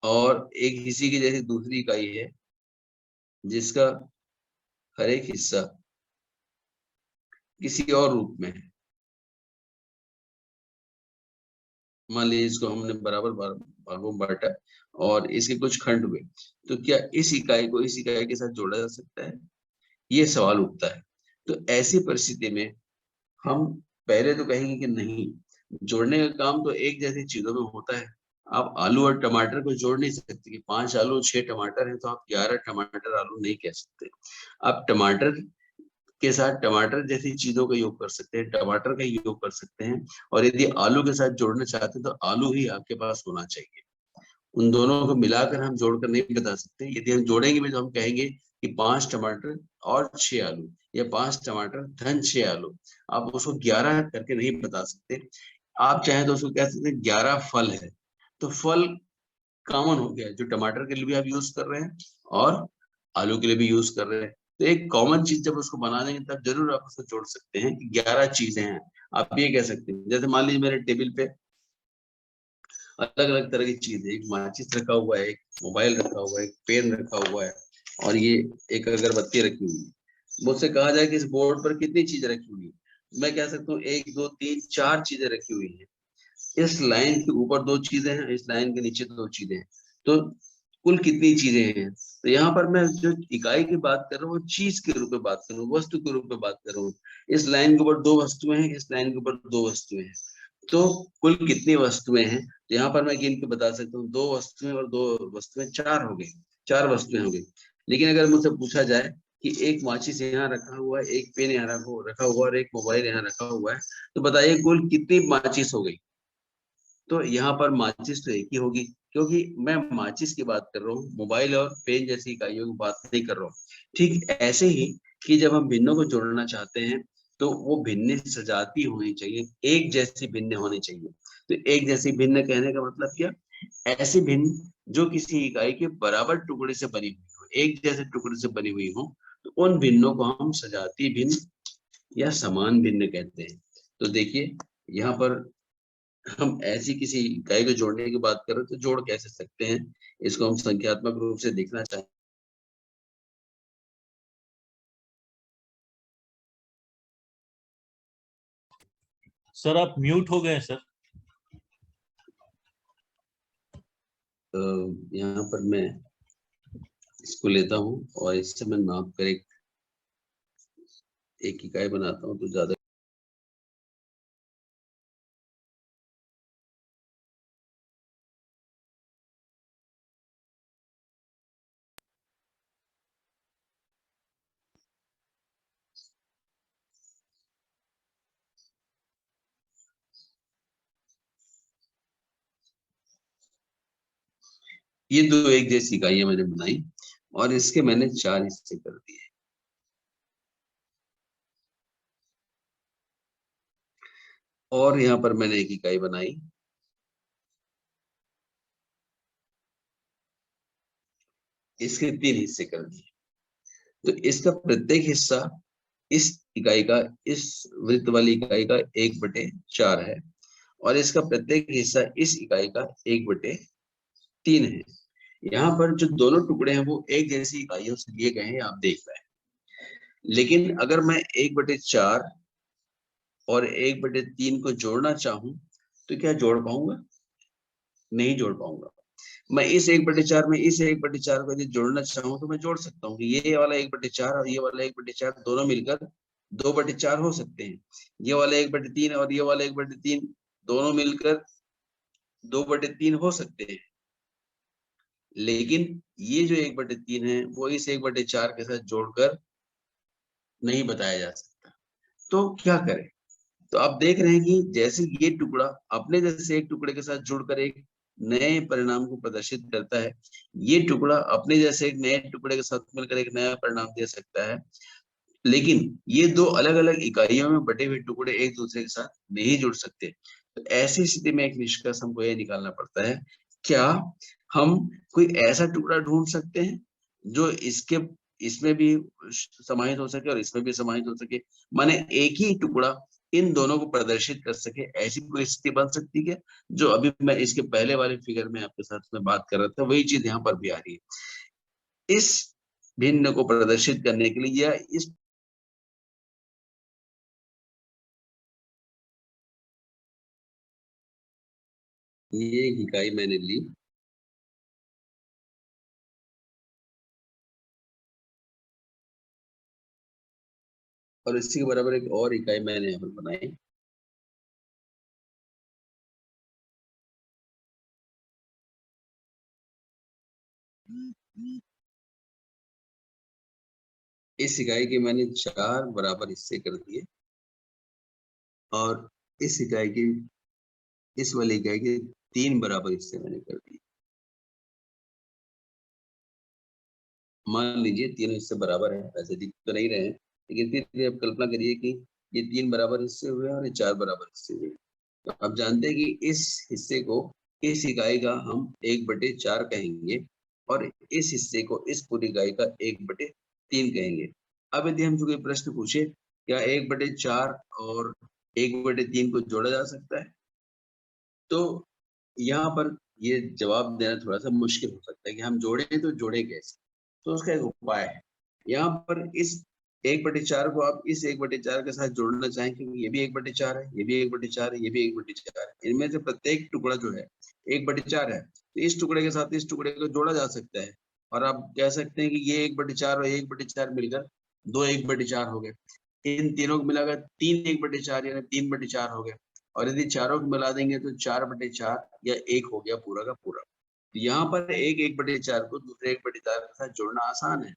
और एक इसी की जैसी दूसरी इकाई है जिसका हर एक हिस्सा किसी और रूप में है। मान लीजिए इसको हमने बराबर भागों में बांटा और इसके कुछ खंड हुए, तो क्या इस इकाई को इस इकाई के साथ जोड़ा जा सकता है? ये सवाल उठता है। तो ऐसी परिस्थिति में हम पहले तो कहेंगे कि नहीं, जोड़ने का काम तो एक जैसी चीजों में होता है। आप आलू और टमाटर को जोड़ नहीं सकते कि 5 आलू 6 टमाटर है तो आप 11 टमाटर आलू नहीं कह सकते। आप टमाटर के साथ टमाटर जैसी चीजों का योग कर सकते हैं, टमाटर का योग कर सकते हैं। और यदि आलू के साथ जोड़ना चाहते हैं तो आलू ही आपके पास होना चाहिए। उन दोनों को मिलाकर हम जोड़कर नहीं बता सकते। यदि हम जोड़ेंगे भी तो हम कहेंगे कि 5 टमाटर और 6 आलू या 5 टमाटर धन 6 आलू। आप उसको 11 करके नहीं बता सकते। आप चाहें तो उसको कह सकते हैं 11 फल है। तो फल कॉमन हो गया है, जो टमाटर के लिए भी आप यूज कर रहे हैं और आलू के लिए भी यूज कर रहे हैं। तो एक कॉमन चीज जब उसको बना देंगे तब जरूर आप उसको जोड़ सकते हैं कि 11 चीजें हैं। आप ये कह सकते हैं, जैसे मान लीजिए मेरे टेबल पे अलग अलग तरह की चीज है, एक माचिस रखा हुआ है, एक मोबाइल रखा हुआ है, एक पेन रखा हुआ है, और ये एक अगरबत्ती रखी हुई है। मुझसे कहा जाए कि इस बोर्ड पर कितनी चीजें रखी हुई है, मैं कह सकता हूँ 1 2 3 4 चीजें रखी हुई है। इस लाइन के ऊपर 2 चीजें हैं, इस लाइन के नीचे 2 चीजें हैं, तो कुल कितनी चीजें हैं। तो यहाँ पर मैं जो इकाई की बात कर रहा हूँ, चीज के रूप में बात कर रहा हूँ, वस्तु के रूप में बात कर रहा हूँ। इस लाइन के ऊपर 2 वस्तुएं हैं, इस लाइन के ऊपर 2 वस्तुएं हैं, तो कुल कितनी वस्तुएं हैं। तो यहाँ पर मैं गिन के बता सकता हूँ, 2 वस्तुएं और 2 वस्तुएं 4 हो गई, 4 वस्तुएं हो गई। लेकिन अगर मुझसे पूछा जाए कि एक माचिस यहाँ रखा हुआ है, एक पेन यहाँ रखा हुआ है और एक मोबाइल यहाँ रखा हुआ है, तो बताइए कुल कितनी माचिस हो गई। तो यहाँ पर माचिस तो एक ही होगी, क्योंकि मैं माचिस की बात कर रहा हूँ, मोबाइल और पेन जैसी इकाइयों की बात नहीं कर रहा हूँ। ठीक ऐसे ही कि जब हम भिन्नों को जोड़ना चाहते हैं तो वो भिन्न सजाती होनी चाहिए, एक जैसी भिन्न होनी चाहिए। तो एक जैसी भिन्न कहने का मतलब क्या, ऐसी भिन्न जो किसी इकाई के बराबर टुकड़े से बनी हुई हो, एक जैसे टुकड़े से बनी हुई हो, तो उन भिन्नों को हम सजाती भिन्न या समान भिन्न कहते हैं। तो देखिए यहाँ पर हम ऐसी किसी इकाई को जोड़ने की बात करें तो जोड़ कैसे सकते हैं, इसको हम संख्यात्मक रूप से देखना चाहें। सर आप म्यूट हो गए सर। तो यहाँ पर मैं इसको लेता हूँ और इससे मैं नाप कर एक इकाई बनाता हूँ तो ज्यादा। ये 2 एक जैसी इकाइयां मैंने बनाई और इसके मैंने 4 हिस्से कर दिए। और यहाँ पर मैंने एक इकाई बनाई, इसके 3 हिस्से कर दिए। तो इसका प्रत्येक हिस्सा इस इकाई का, इस वृत्त वाली इकाई का 1/4 है, और इसका प्रत्येक हिस्सा इस इकाई का 1/3 है। यहाँ पर जो दोनों टुकड़े हैं वो एक जैसी इकाइयों से लिए गए हैं, आप देख रहे हैं। लेकिन अगर मैं 1/4 और 1/3 को जोड़ना चाहूं तो क्या जोड़ पाऊंगा? नहीं जोड़ पाऊंगा। मैं इस 1/4 में इस 1/4 को यदि जोड़ना चाहूँ तो मैं जोड़ सकता हूँ कि ये वाला 1/4 और ये वाला 1/4 दोनों मिलकर 2/4 हो सकते हैं। ये वाला 1/3 और ये वाला 1/3 दोनों मिलकर 2/3 हो सकते हैं। लेकिन ये जो 1/3 है वो इस 1/4 के साथ जोड़कर नहीं बताया जा सकता। तो क्या करें? तो आप देख रहे हैं कि जैसे ये टुकड़ा अपने जैसे एक टुकड़े के साथ जुड़कर एक नए परिणाम को प्रदर्शित करता है, ये टुकड़ा अपने जैसे एक नए टुकड़े के साथ मिलकर एक नया परिणाम दे सकता है। लेकिन ये 2 अलग अलग इकाइयों में बटे हुए टुकड़े एक दूसरे के साथ नहीं जुड़ सकते। तो ऐसी स्थिति में एक निष्कर्ष हमको ये निकालना पड़ता है, क्या हम कोई ऐसा टुकड़ा ढूंढ सकते हैं जो इसके इसमें भी समाहित हो सके और इसमें भी समाहित हो सके, माने एक ही टुकड़ा इन दोनों को प्रदर्शित कर सके। ऐसी कोई स्थिति बन सकती है जो अभी मैं इसके पहले वाले फिगर में आपके साथ में बात कर रहा था, वही चीज यहाँ पर भी आ रही है। इस भिन्न को प्रदर्शित करने के लिए या इस ये एक इकाई मैंने ली और इसी के बराबर एक और इकाई मैंने यहाँ पर बनाई। इस इकाई के मैंने 4 बराबर हिस्से कर दिए और इस इकाई की, इस वाली इकाई के 3 बराबर हिस्से मैंने कर दिए। मान लीजिए तीनों हिस्से बराबर है, ऐसे दिख तो नहीं रहे हैं, लेकिन फिर आप कल्पना करिए कि ये 3 बराबर हिस्से हुए और ये 4 बराबर हिस्से हुए। तो आप जानते हैं कि इस हिस्से को इस इकाई का हम 1/4 कहेंगे और इस हिस्से को, इस पूरी इकाई का 1/3 कहेंगे। अब यदि हम कोई प्रश्न पूछे क्या 1/4 और 1/3 को जोड़ा जा सकता है, तो यहाँ पर ये जवाब देना थोड़ा सा मुश्किल हो सकता है कि हम जोड़ें तो जोड़े कैसे। तो उसका एक उपाय है, यहाँ पर इस 1/4 को आप इस 1/4 के साथ जोड़ना चाहें, क्योंकि ये भी 1/4 है, ये भी 1/4 है, ये भी 1/4 है। इनमें से प्रत्येक टुकड़ा जो है 1/4 है, तो इस टुकड़े के साथ इस टुकड़े को जोड़ा जा सकता है और आप कह सकते हैं कि ये 1/4 और 1/4 मिलकर 2 1/4 हो गए। इन तीनों को मिलाकर 3 1/4 यानी 3/4 हो गए और यदि चारों को मिला देंगे तो 4/4 या 1 हो गया पूरा का पूरा। तो यहाँ पर एक 1/4 को दूसरे 1/4 के साथ जोड़ना आसान है।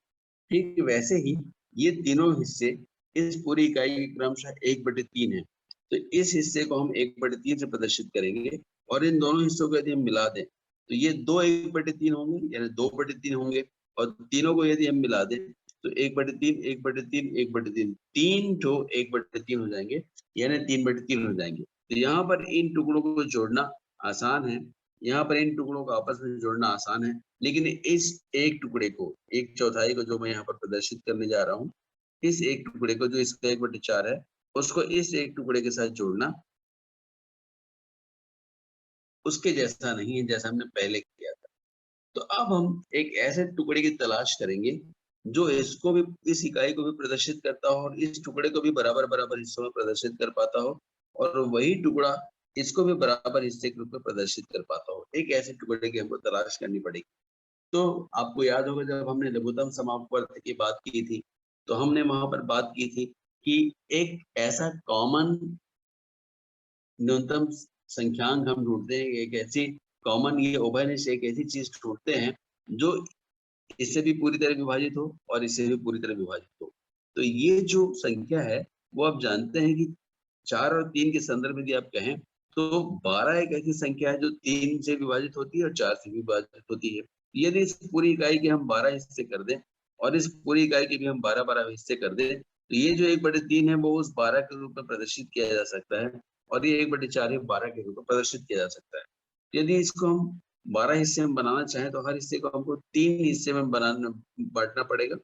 ठीक वैसे ही ये तीनों हिस्से इस पूरी इकाई के क्रमशः 1/3 है, तो इस हिस्से को हम 1/3 से प्रदर्शित करेंगे और इन दोनों हिस्सों को यदि हम मिला दें तो ये 2 1/3 होंगे यानी 2/3 होंगे और तीनों को यदि हम मिला दें तो 1/3 1/3 1/3 3 ठो 1/3 हो जाएंगे यानी 3/3 हो जाएंगे। तो यहाँ पर इन टुकड़ों को जोड़ना आसान है, यहाँ पर इन टुकड़ों को आपस में जोड़ना आसान है, लेकिन इस एक टुकड़े को, 1/4 को जो मैं यहाँ पर प्रदर्शित करने जा रहा हूँ, इस एक टुकड़े को जो इसका 1/4 है, उसको इस एक टुकड़े के साथ जोड़ना उसके जैसा नहीं है जैसा हमने पहले किया था। तो अब हम एक ऐसे टुकड़े की तलाश करेंगे जो इसको भी, इस इकाई को भी प्रदर्शित करता हो और इस टुकड़े को भी बराबर बराबर हिस्सों में प्रदर्शित कर पाता हो और वही टुकड़ा इसको भी बराबर हिस्से के रूप में प्रदर्शित कर पाता हो। एक ऐसे टुकड़े की हमको तलाश करनी पड़ेगी। तो आपको याद होगा जब हमने लघुत्तम समापवर्त की बात की थी, तो हमने वहां पर बात की थी कि एक ऐसा कॉमन न्यूनतम संख्यांक हम ढूंढते हैं, एक ऐसी कॉमन, ये उभयनिष्ठ एक ऐसी चीज ढूंढते हैं जो इससे भी पूरी तरह विभाजित हो और इससे भी पूरी तरह विभाजित हो। तो ये जो संख्या है वो आप जानते हैं कि 4 और 3 के संदर्भ में यदि आप कहें तो 12 एक ऐसी संख्या है जो 3 से विभाजित होती है और 4 से विभाजित होती है। यदि इस पूरी इकाई के हम 12 हिस्से कर दें और इस पूरी इकाई के भी हम 12-12 हिस्से कर दें, तो ये जो 1/3 है वो उस 12 के रूप में प्रदर्शित किया जा सकता है और ये 1/4 12 के रूप में प्रदर्शित किया जा सकता है। यदि इसको हम 12 हिस्से में बनाना चाहें तो हर हिस्से को हमको 3 हिस्से में बांटना पड़ेगा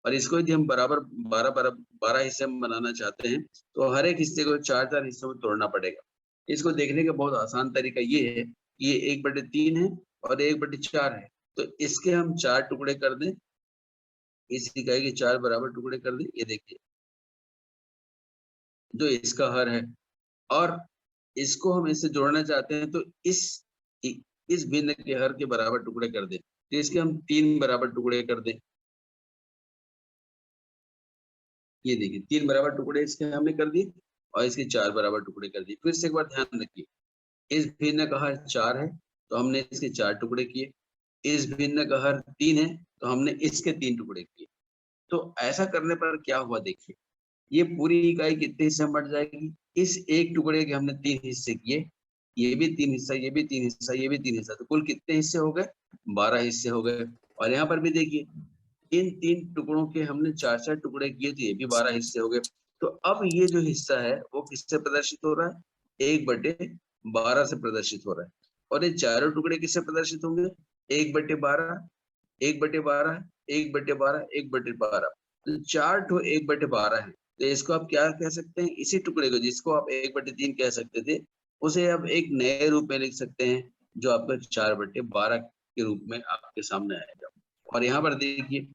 और इसको यदि हम बराबर 12 हिस्से में बनाना चाहते हैं तो हर एक हिस्से को 4-4 हिस्सों में तोड़ना पड़ेगा। इसको देखने का बहुत आसान तरीका ये है कि ये 1/3 है और 1/4 है, तो इसके हम 4 टुकड़े कर दें, इस इकाई के 4 बराबर टुकड़े कर दें, ये देखिए जो इसका हर है और इसको हम इससे जोड़ना चाहते हैं तो इस भिन्न के हर के बराबर टुकड़े कर दें, तो इसके हम 3 बराबर टुकड़े कर दें। ये देखिए 3 बराबर टुकड़े इसके हमने कर दिए और इसके 4 बराबर टुकड़े कर दिए। फिर से एक बार ध्यान रखिए, इस भिन्न का हर 4 है तो हमने इसके 4 टुकड़े किए, इस भिन्न का हर 3 है तो हमने इसके 3 टुकड़े किए। तो ऐसा करने पर क्या हुआ देखिए, ये पूरी इकाई कितने हिस्से में बट जाएगी, इस एक टुकड़े के हमने 3 हिस्से किए, ये भी 3 हिस्सा, ये भी 3 हिस्सा, ये भी 3 हिस्सा, तो कुल कितने हिस्से हो गए, 12 हिस्से हो गए। और यहाँ पर भी देखिए इन 3 टुकड़ों के हमने 4-4 टुकड़े किए तो ये भी 12 हिस्से हो गए। तो अब ये जो हिस्सा है वो किससे प्रदर्शित हो रहा है, 1/12 से प्रदर्शित हो रहा है और ये चारों टुकड़े किससे प्रदर्शित होंगे, 1/12 1/12 1/12 1/12, तो 4 ठो 1/12 है। तो इसको आप क्या कह सकते हैं, इसी टुकड़े को जिसको आप 1/3 कह सकते थे उसे आप एक नए रूप में लिख सकते हैं जो आपका 4/12 के रूप में आपके सामने आएगा। और यहाँ पर देखिए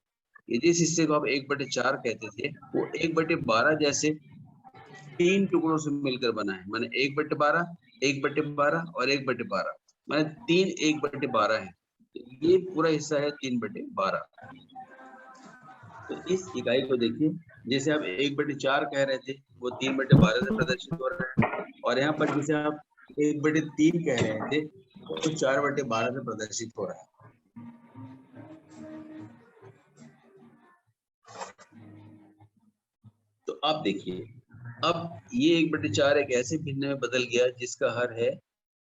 ये जिस हिस्से को आप 1/4 कहते थे वो 1/12 जैसे 3 टुकड़ों से मिलकर बना है, माने 1/12 1/12 और 1/12, माने 3 1/12 है। तो ये पूरा हिस्सा है 3/12। तो इस इकाई को देखिए, जैसे आप 1/4 कह रहे थे वो 3/12 से प्रदर्शित हो रहा है और यहाँ पर जिसे आप 1/3 कह रहे थे वो 4/12 से प्रदर्शित हो रहा है। तो आप देखिए अब ये 1/4 एक ऐसे भिन्न में बदल गया जिसका हर है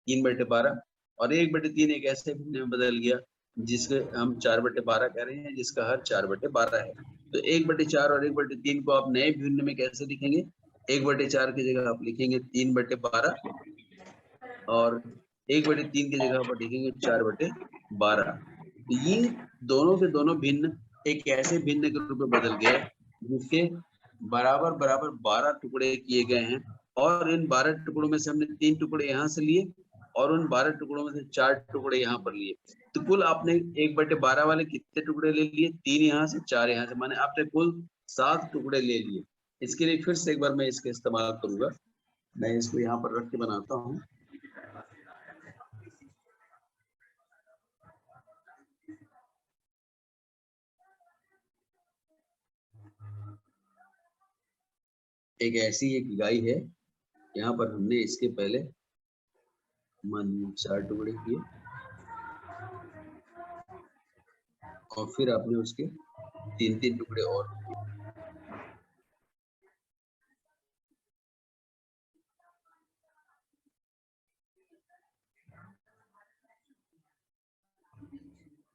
3/12 और 1/3 एक ऐसे भिन्न में बदल गया जिसके हम 4/12 कह रहे हैं जिसका हर 4/12 है। तो 1/4 और 1/3 को आप नए भिन्न में कैसे लिखेंगे, 1/4 की जगह आप लिखेंगे 3/12 और 1/3 की जगह पर लिखेंगे 4/12। तो ये दोनों के दोनों भिन्न एक ऐसे भिन्न के रूप में बदल गए जिसके बराबर बराबर 12 टुकड़े किए गए हैं, और इन 12 टुकड़ों में से हमने 3 टुकड़े यहाँ से लिए और उन 12 टुकड़ों में से 4 टुकड़े यहाँ पर लिए। तो कुल आपने 1/12 वाले कितने टुकड़े ले लिए? 3 यहाँ से 4 यहाँ से, माने आपने कुल 7 टुकड़े ले लिए। इसके लिए फिर से एक बार मैं इसका इस्तेमाल करूंगा। मैं इसको यहाँ पर रख के बनाता हूँ। एक ऐसी एक इकाई है, यहाँ पर हमने इसके पहले मान 4 टुकड़े किए और फिर आपने उसके 3-3 टुकड़े और किए।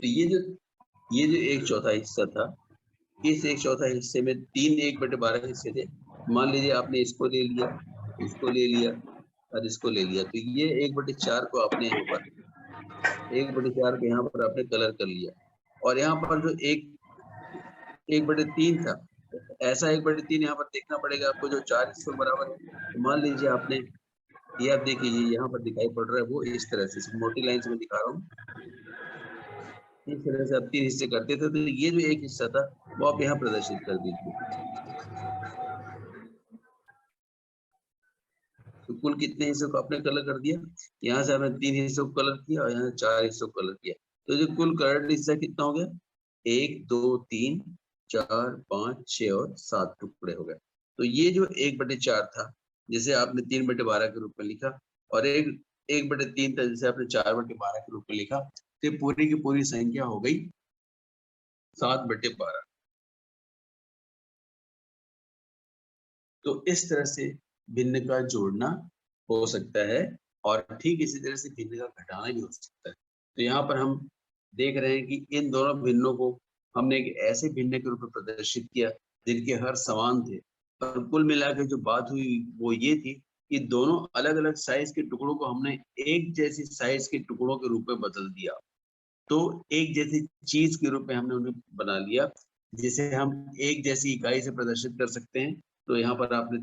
तो ये जो एक चौथा हिस्सा था, इस एक चौथा हिस्से में 3 1/12 हिस्से थे। मान लीजिए आपने इसको ले लिया, इसको ले लिया और इसको ले लिया, तो ये 1/4 को आपने यहाँ पर 1/4 को यहाँ पर आपने कलर कर लिया। और यहाँ पर जो 1/3 था, ऐसा 1/3 यहाँ पर देखना पड़ेगा आपको, जो 4 हिस्सों बराबर है। तो मान लीजिए आपने ये, आप देखिए ये यहाँ पर दिखाई पड़ रहा है, वो इस तरह से मोटी लाइन से मैं दिखा रहा हूँ। इस तरह से आप 3 हिस्से करते थे, तो ये जो एक हिस्सा था वो आप यहाँ प्रदर्शित कर दीजिए। तो कुल कितने हिस्सों को आपने कलर कर दिया? यहाँ से आपने 3 हिस्सों को कलर किया और यहाँ 4 हिस्सों को कलर किया। तो जो कुल कलर हिस्सा कितना हो गया? 1 2 3 4 5 6 और 7 टुकड़े हो गए। तो ये जो 1/4 था, जिसे आपने 3/12 के रूप में लिखा, और 1/3 था जिसे आपने 4/12 के रूप में लिखा, तो पूरी की पूरी संख्या हो गई 7/12। तो इस तरह से भिन्न का जोड़ना हो सकता है, और ठीक इसी तरह से भिन्न का घटाना भी हो सकता है। तो यहाँ पर हम देख रहे हैं कि इन दोनों भिन्नों को हमने एक ऐसे भिन्न के रूप में प्रदर्शित किया जिनके हर समान थे, और कुल मिलाकर जो बात हुई वो ये थी कि दोनों अलग अलग साइज के टुकड़ों को हमने एक जैसी साइज के टुकड़ों के रूप में बदल दिया। तो एक जैसी चीज के रूप में हमने उन्हें बना लिया, जिसे हम एक जैसी इकाई से प्रदर्शित कर सकते हैं। तो यहाँ पर आपने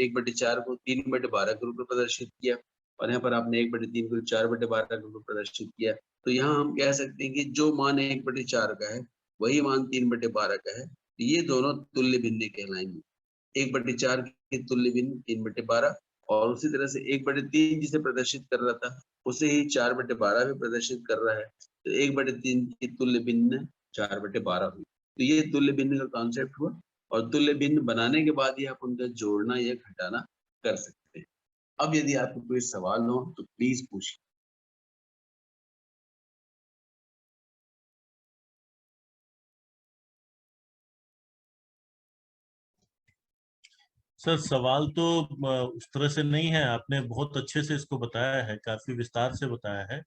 1/4 को 3/12 के रूप में प्रदर्शित किया, और यहाँ पर आपने 1/3 को 4/12 के रूप में प्रदर्शित किया। तो यहाँ हम कह सकते हैं कि जो मान 1/4 का है वही मान 3/12 का है। ये दोनों तुल्य भिन्न कहलाएंगे। 1/4 के तुल्य भिन्न 3/12, और उसी तरह से 1/3 जिसे प्रदर्शित कर रहा था उसे ही 4/12 भी प्रदर्शित कर रहा है। तो 1/3 की तुल्य भिन्न 4/12 हुई। तो ये तुल्य भिन्न का कॉन्सेप्ट हुआ, और तुल्य भिन्न बनाने के बाद ही आप उनका जोड़ना या घटाना कर सकते हैं। अब यदि आपको कोई सवाल हो तो प्लीज पूछिए। सर सवाल तो उस तरह से नहीं है, आपने बहुत अच्छे से इसको बताया है, काफी विस्तार से बताया है।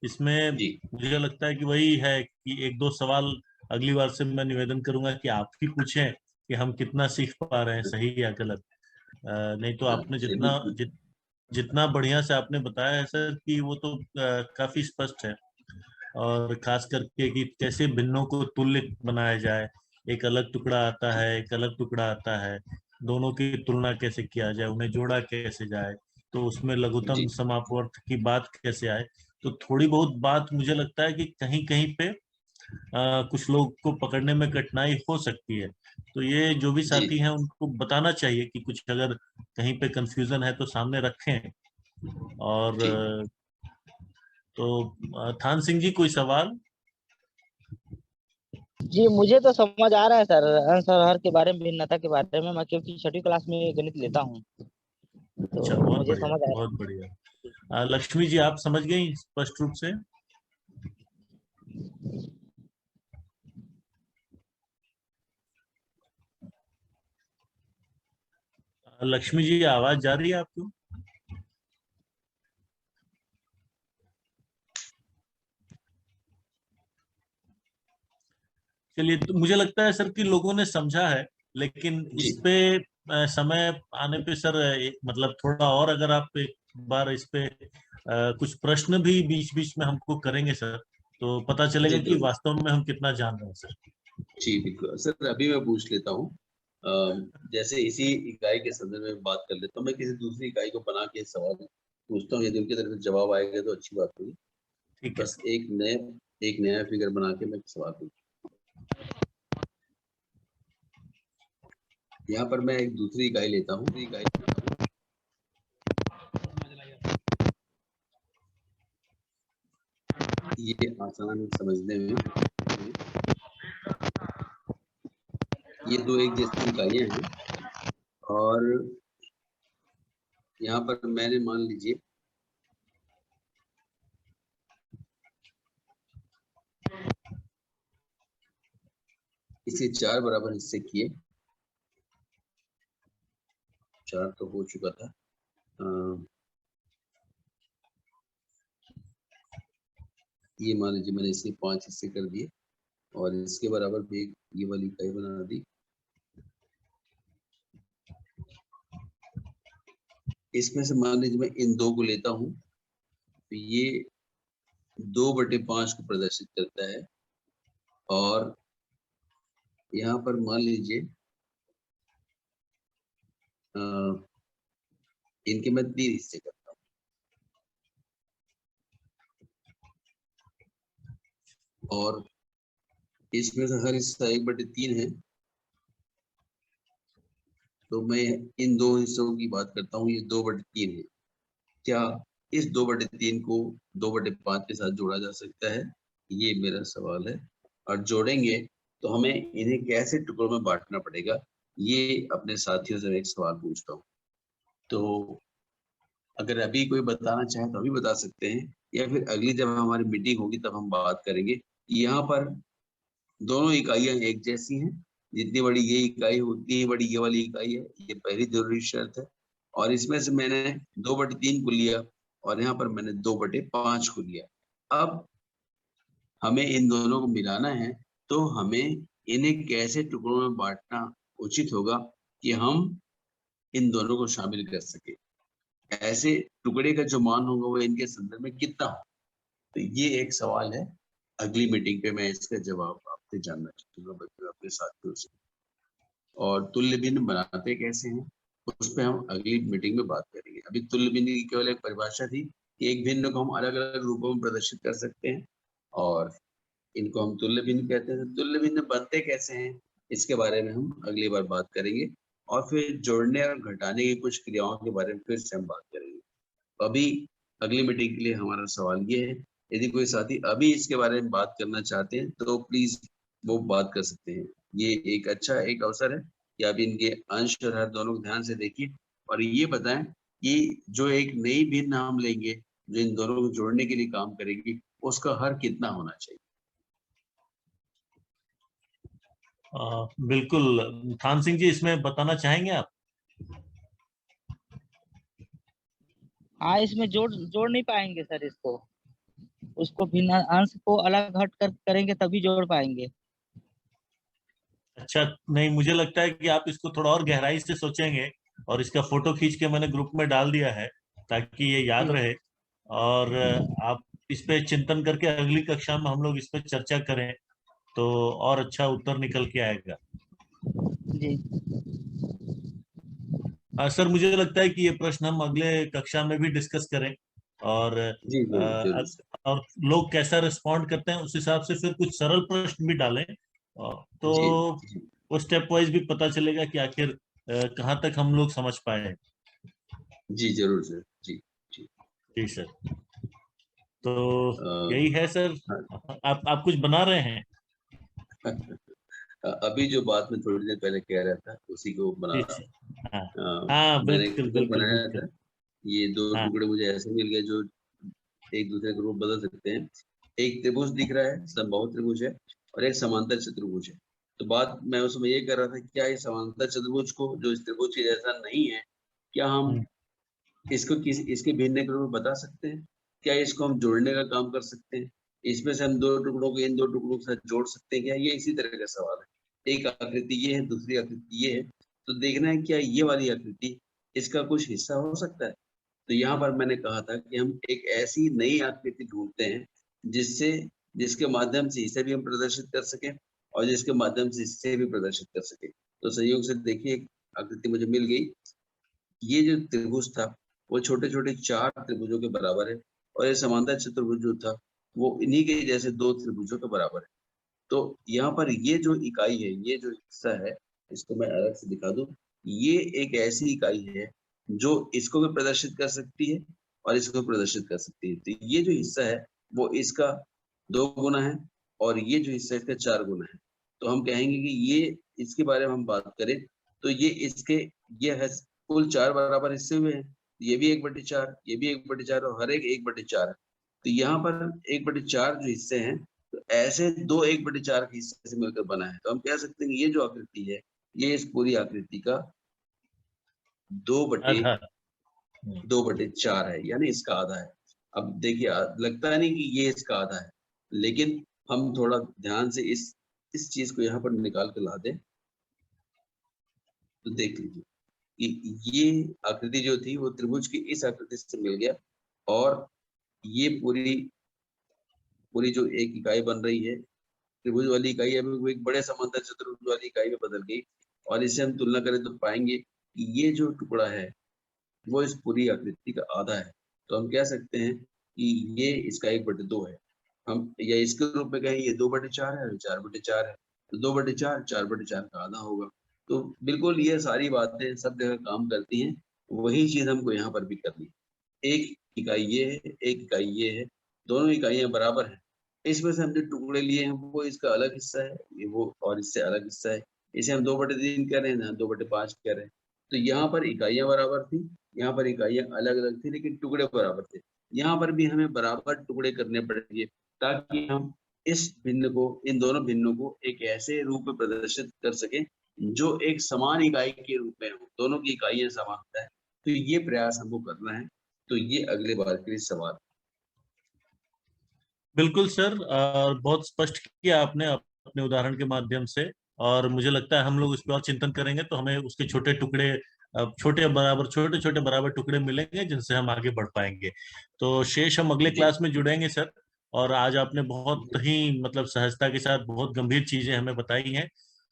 इसमें जी मुझे लगता है कि वही है कि एक दो सवाल अगली बार से मैं निवेदन करूंगा कि आप ही पूछें कि हम कितना सीख पा रहे हैं, सही या गलत। नहीं तो आपने जितना बिल्कुल। जितना बढ़िया से आपने बताया है सर कि वो तो काफी स्पष्ट है। और खास करके कि कैसे भिन्नों को तुल्य बनाया जाए, एक अलग टुकड़ा आता है, एक अलग टुकड़ा आता है, दोनों की तुलना कैसे किया जाए, उन्हें जोड़ा कैसे जाए, तो उसमें लघुत्तम जी समापवर्त की बात कैसे आए। तो थोड़ी बहुत बात मुझे लगता है कि कहीं कहीं पे कुछ लोग को पकड़ने में कठिनाई हो सकती है। तो ये जो भी जी साथी हैं उनको बताना चाहिए कि कुछ अगर कहीं पे कंफ्यूजन है तो सामने रखें। और ठीक। तो थान सिंह जी, कोई सवाल? जी मुझे तो समझ आ रहा है सर, आंसर हर के बारे में, भिन्नता के बारे में। मैं क्योंकि छठी क्लास में गणित लेता हूँ, अच्छा, तो बहुत मुझे बढ़िया, समझ आ रहा बहुत बढ़िया। लक्ष्मी जी, आप समझ गई स्पष्ट रूप से? लक्ष्मी जी, आवाज जा रही है आपको? चलिए, तो मुझे लगता है सर कि लोगों ने समझा है, लेकिन जी इस पे समय आने पे सर मतलब थोड़ा और अगर आप एक बार इस पे कुछ प्रश्न भी बीच बीच में हमको करेंगे सर, तो पता चलेगा जी कि जरूर। वास्तव में हम कितना जान रहे हैं सर। जी बिल्कुल सर, अभी मैं पूछ लेता हूँ। जैसे इसी इकाई के संदर्भ में बात कर लेता हूँ, मैं किसी दूसरी इकाई को बना के सवाल पूछता हूँ, यदि उनकी तरफ से जवाब आएगा तो अच्छी बात होगी। ठीक है बस सर। एक नया फिगर बना के मैं सवाल पूछूं। यहाँ पर मैं एक दूसरी इकाई लेता हूँ। ये आसान है समझने में। ये दो एक जैसी इकाइयां हैं और यहाँ पर मैंने मान लीजिए इसे 4 बराबर हिस्से किए। 4 तो हो चुका था। ये मान लीजिए मैंने इसे 5 हिस्से कर दिए और इसके बराबर भी ये वाली इकाई बना दी। इसमें से मान लीजिए मैं इन दो को लेता हूँ, तो ये 2/5 को प्रदर्शित करता है। और यहाँ पर मान लीजिए इनके मैं 3 हिस्से करता हूँ। और इसमें से हर हिस्सा 1/3 है, तो मैं इन दो हिस्सों की बात करता हूँ। ये 2/3 है। क्या इस 2/3 को 2/5 के साथ जोड़ा जा सकता है? ये मेरा सवाल है। और जोड़ेंगे तो हमें इन्हें कैसे टुकड़ों में बांटना पड़ेगा, ये अपने साथियों से मैं एक सवाल पूछता हूँ। तो अगर अभी कोई बताना चाहे तो अभी बता सकते हैं, या फिर अगली जब हमारी मीटिंग होगी तब हम बात करेंगे। यहाँ पर दोनों इकाइयां एक जैसी हैं। जितनी बड़ी ये इकाई हो उतनी ही बड़ी ये वाली इकाई है, ये पहली जरूरी शर्त है। और इसमें से मैंने 2/3 को लिया और यहाँ पर मैंने 2/5 को लिया। अब हमें इन दोनों को मिलाना है, तो हमें इन्हें कैसे टुकड़ों में बांटना उचित होगा कि हम इन दोनों को शामिल कर सके। ऐसे टुकड़े का जो मान होगा वो इनके संदर्भ में कितना हो। तो ये एक सवाल है। अगली मीटिंग पे मैं इसका जवाब आपसे जानना चाहूंगा बच्चों अपने साथियों से। और तुल्य भिन्न बनाते कैसे हैं उस पर हम अगली मीटिंग में बात करेंगे। अभी तुल्य भिन्न की केवल एक परिभाषा थी कि एक भिन्न को हम अलग अलग रूपों में प्रदर्शित कर सकते हैं और इनको हम तुल्य भिन्न कहते हैं। तुल्य भिन्न बनते कैसे हैं इसके बारे में हम अगली बार बात करेंगे। और फिर जोड़ने और घटाने की कुछ क्रियाओं के बारे में फिर से हम बात करेंगे। अभी अगली मीटिंग के लिए हमारा सवाल ये है, यदि कोई साथी अभी इसके बारे में बात करना चाहते हैं तो प्लीज वो बात कर सकते हैं। ये एक अच्छा एक अवसर है कि आप इनके अंश और हर दोनों को ध्यान से देखिए और ये बताएं कि जो एक नई भिन्न हम लेंगे जो इन दोनों को जोड़ने के लिए काम करेगी, उसका हर कितना होना चाहिए। बिल्कुल थान सिंह जी, इसमें बताना चाहेंगे आप? हाँ, इसमें जोड़ जोड़ नहीं पाएंगे सर इसको। उसको भिन्न अंश को अलग हट कर करेंगे तभी जोड़ पाएंगे। अच्छा, नहीं मुझे लगता है कि आप इसको थोड़ा और गहराई से सोचेंगे और इसका फोटो खींच के मैंने ग्रुप में डाल दिया है ताकि ये याद जी रहे। और आप इस पे चिंतन करके अगली कक्षा में हम लोग इस पे चर्चा करें तो और अच्छा उत्तर निकल के आएगा। जी सर मुझे लगता है कि ये प्रश्न हम अगले कक्षा में भी डिस्कस करें और जी जरूर जरूर सर। और लोग कैसा रिस्पॉन्ड करते हैं उस हिसाब से फिर कुछ सरल प्रश्न भी डालें। तो जी जी वो स्टेप वाइज भी पता चलेगा कि आखिर कहाँ तक हम लोग समझ पाए हैं। जी जरूर सर। जी जी। जी सर। तो अ, यही है सर। हाँ। आप कुछ बना रहे हैं? अभी जो बात मैं थोड़ी देर पहले कह रहा था उसी को बना जी रहा सर। हूँ। हाँ हाँ, मैंने एक बिल्कुल फिगर बिल्कुल बनाया बिल्कुल। था। ये दो हाँ टुकड़े मुझे ऐसे मिल गए जो एक दूसरे के रूप बदल सकते हैं। एक त्रिभुज दिख रहा है, समबाहु त्रिभुज है, और एक समांतर चतुर्भुज है। तो बात मैं उसमें ये कर रहा था कि क्या इस समांतर चतुर्भुज को जो इस त्रिभुज के जैसा नहीं है, क्या हम हम्म, इसको इसके भिन्न के रूप में बता सकते हैं? क्या इसको हम जोड़ने का काम कर सकते हैं? इसमें से हम दो टुकड़ों को इन दो टुकड़ों के साथ जोड़ सकते हैं क्या? ये इसी तरह का सवाल है। एक आकृति ये है, दूसरी आकृति ये है, तो देखना है क्या ये वाली आकृति इसका कुछ हिस्सा हो सकता है। तो यहाँ पर मैंने कहा था कि हम एक ऐसी नई आकृति ढूंढते हैं जिसके माध्यम से इसे भी हम प्रदर्शित कर सकें और जिसके माध्यम से इससे भी प्रदर्शित कर सके। तो संयोग से देखिए एक आकृति मुझे मिल गई। ये जो त्रिभुज था वो छोटे छोटे 4 त्रिभुजों के बराबर है और ये समांतर चतुर्भुज जो था वो इन्हीं के जैसे 2 त्रिभुजों के बराबर है। तो यहाँ पर ये जो इकाई है, ये जो हिस्सा है, इसको मैं अलग से दिखा दूं, ये एक ऐसी इकाई है जो इसको भी प्रदर्शित कर सकती है और इसको प्रदर्शित कर सकती है। तो ये जो हिस्सा है वो इसका 2 गुना है और ये जो हिस्सा है इसका 4 गुना है। तो हम कहेंगे कि ये इसके बारे में हम बात करें तो ये है कुल 4 बराबर हिस्से हुए हैं। ये भी 1/4, ये भी 1/4 और हर एक 1/4 है। तो यहाँ पर 1/4 जो हिस्से हैं तो ऐसे 2 1/4 के हिस्से से मिलकर बना है। तो हम कह सकते हैं कि ये जो आकृति है ये इस पूरी आकृति का 2/4 है, यानी इसका आधा है। अब देखिए लगता नहीं कि ये इसका आधा है, लेकिन हम थोड़ा ध्यान से इस चीज को यहाँ पर निकाल कर ला दें तो देख लीजिए कि ये आकृति जो थी वो त्रिभुज की इस आकृति से मिल गया और ये पूरी जो एक इकाई बन रही है त्रिभुज वाली इकाई अभी वो एक बड़े समांतर चतुर्भुज वाली इकाई में बदल गई और इसे हम तुलना करें तो पाएंगे कि ये जो टुकड़ा है वो इस पूरी आकृति का आधा है। तो हम कह सकते हैं कि ये इसका 1/2 है। हम या इसके रूप में कहें ये 2/4 है और 4/4 है। तो 2/4 4/4 का आधा होगा। तो बिल्कुल ये सारी बातें सब जगह काम करती हैं, वही चीज हमको यहाँ पर भी करनी है। एक इकाई ये है, एक इकाई ये है, दोनों इकाइयां बराबर हैं। इसमें से हम जो टुकड़े लिए हैं वो इसका अलग हिस्सा है, ये वो और इससे अलग हिस्सा है। इसे हम 2/3 कह रहे हैं ना, 2/5 कह रहे हैं। तो यहाँ पर इकाइयां बराबर थी, यहाँ पर इकाइयां अलग अलग थी, लेकिन टुकड़े बराबर थे। यहाँ पर भी हमें बराबर टुकड़े करने पड़ेंगे ताकि हम इस भिन्न को, इन दोनों भिन्नों को एक ऐसे रूप में प्रदर्शित कर सकें जो एक समान इकाई के रूप में हो, दोनों की इकाइयां समान है। तो ये प्रयास हमको करना है। तो ये अगले बार के लिए सवाल। बिल्कुल सर, और बहुत स्पष्ट किया आपने अपने उदाहरण के माध्यम से। और मुझे लगता है हम लोग इस पर और चिंतन करेंगे तो हमें उसके छोटे टुकड़े, छोटे छोटे बराबर टुकड़े मिलेंगे जिनसे हम आगे बढ़ पाएंगे। तो शेष हम अगले क्लास में जुड़ेंगे सर। और आज आपने बहुत ही मतलब सहजता के साथ बहुत गंभीर चीजें हमें बताई हैं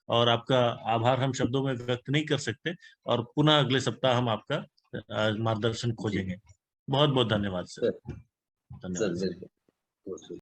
और आपका आभार हम शब्दों में व्यक्त नहीं कर सकते। और पुनः अगले सप्ताह हम आपका मार्गदर्शन खोजेंगे। बहुत बहुत धन्यवाद सर। धन्यवाद सर।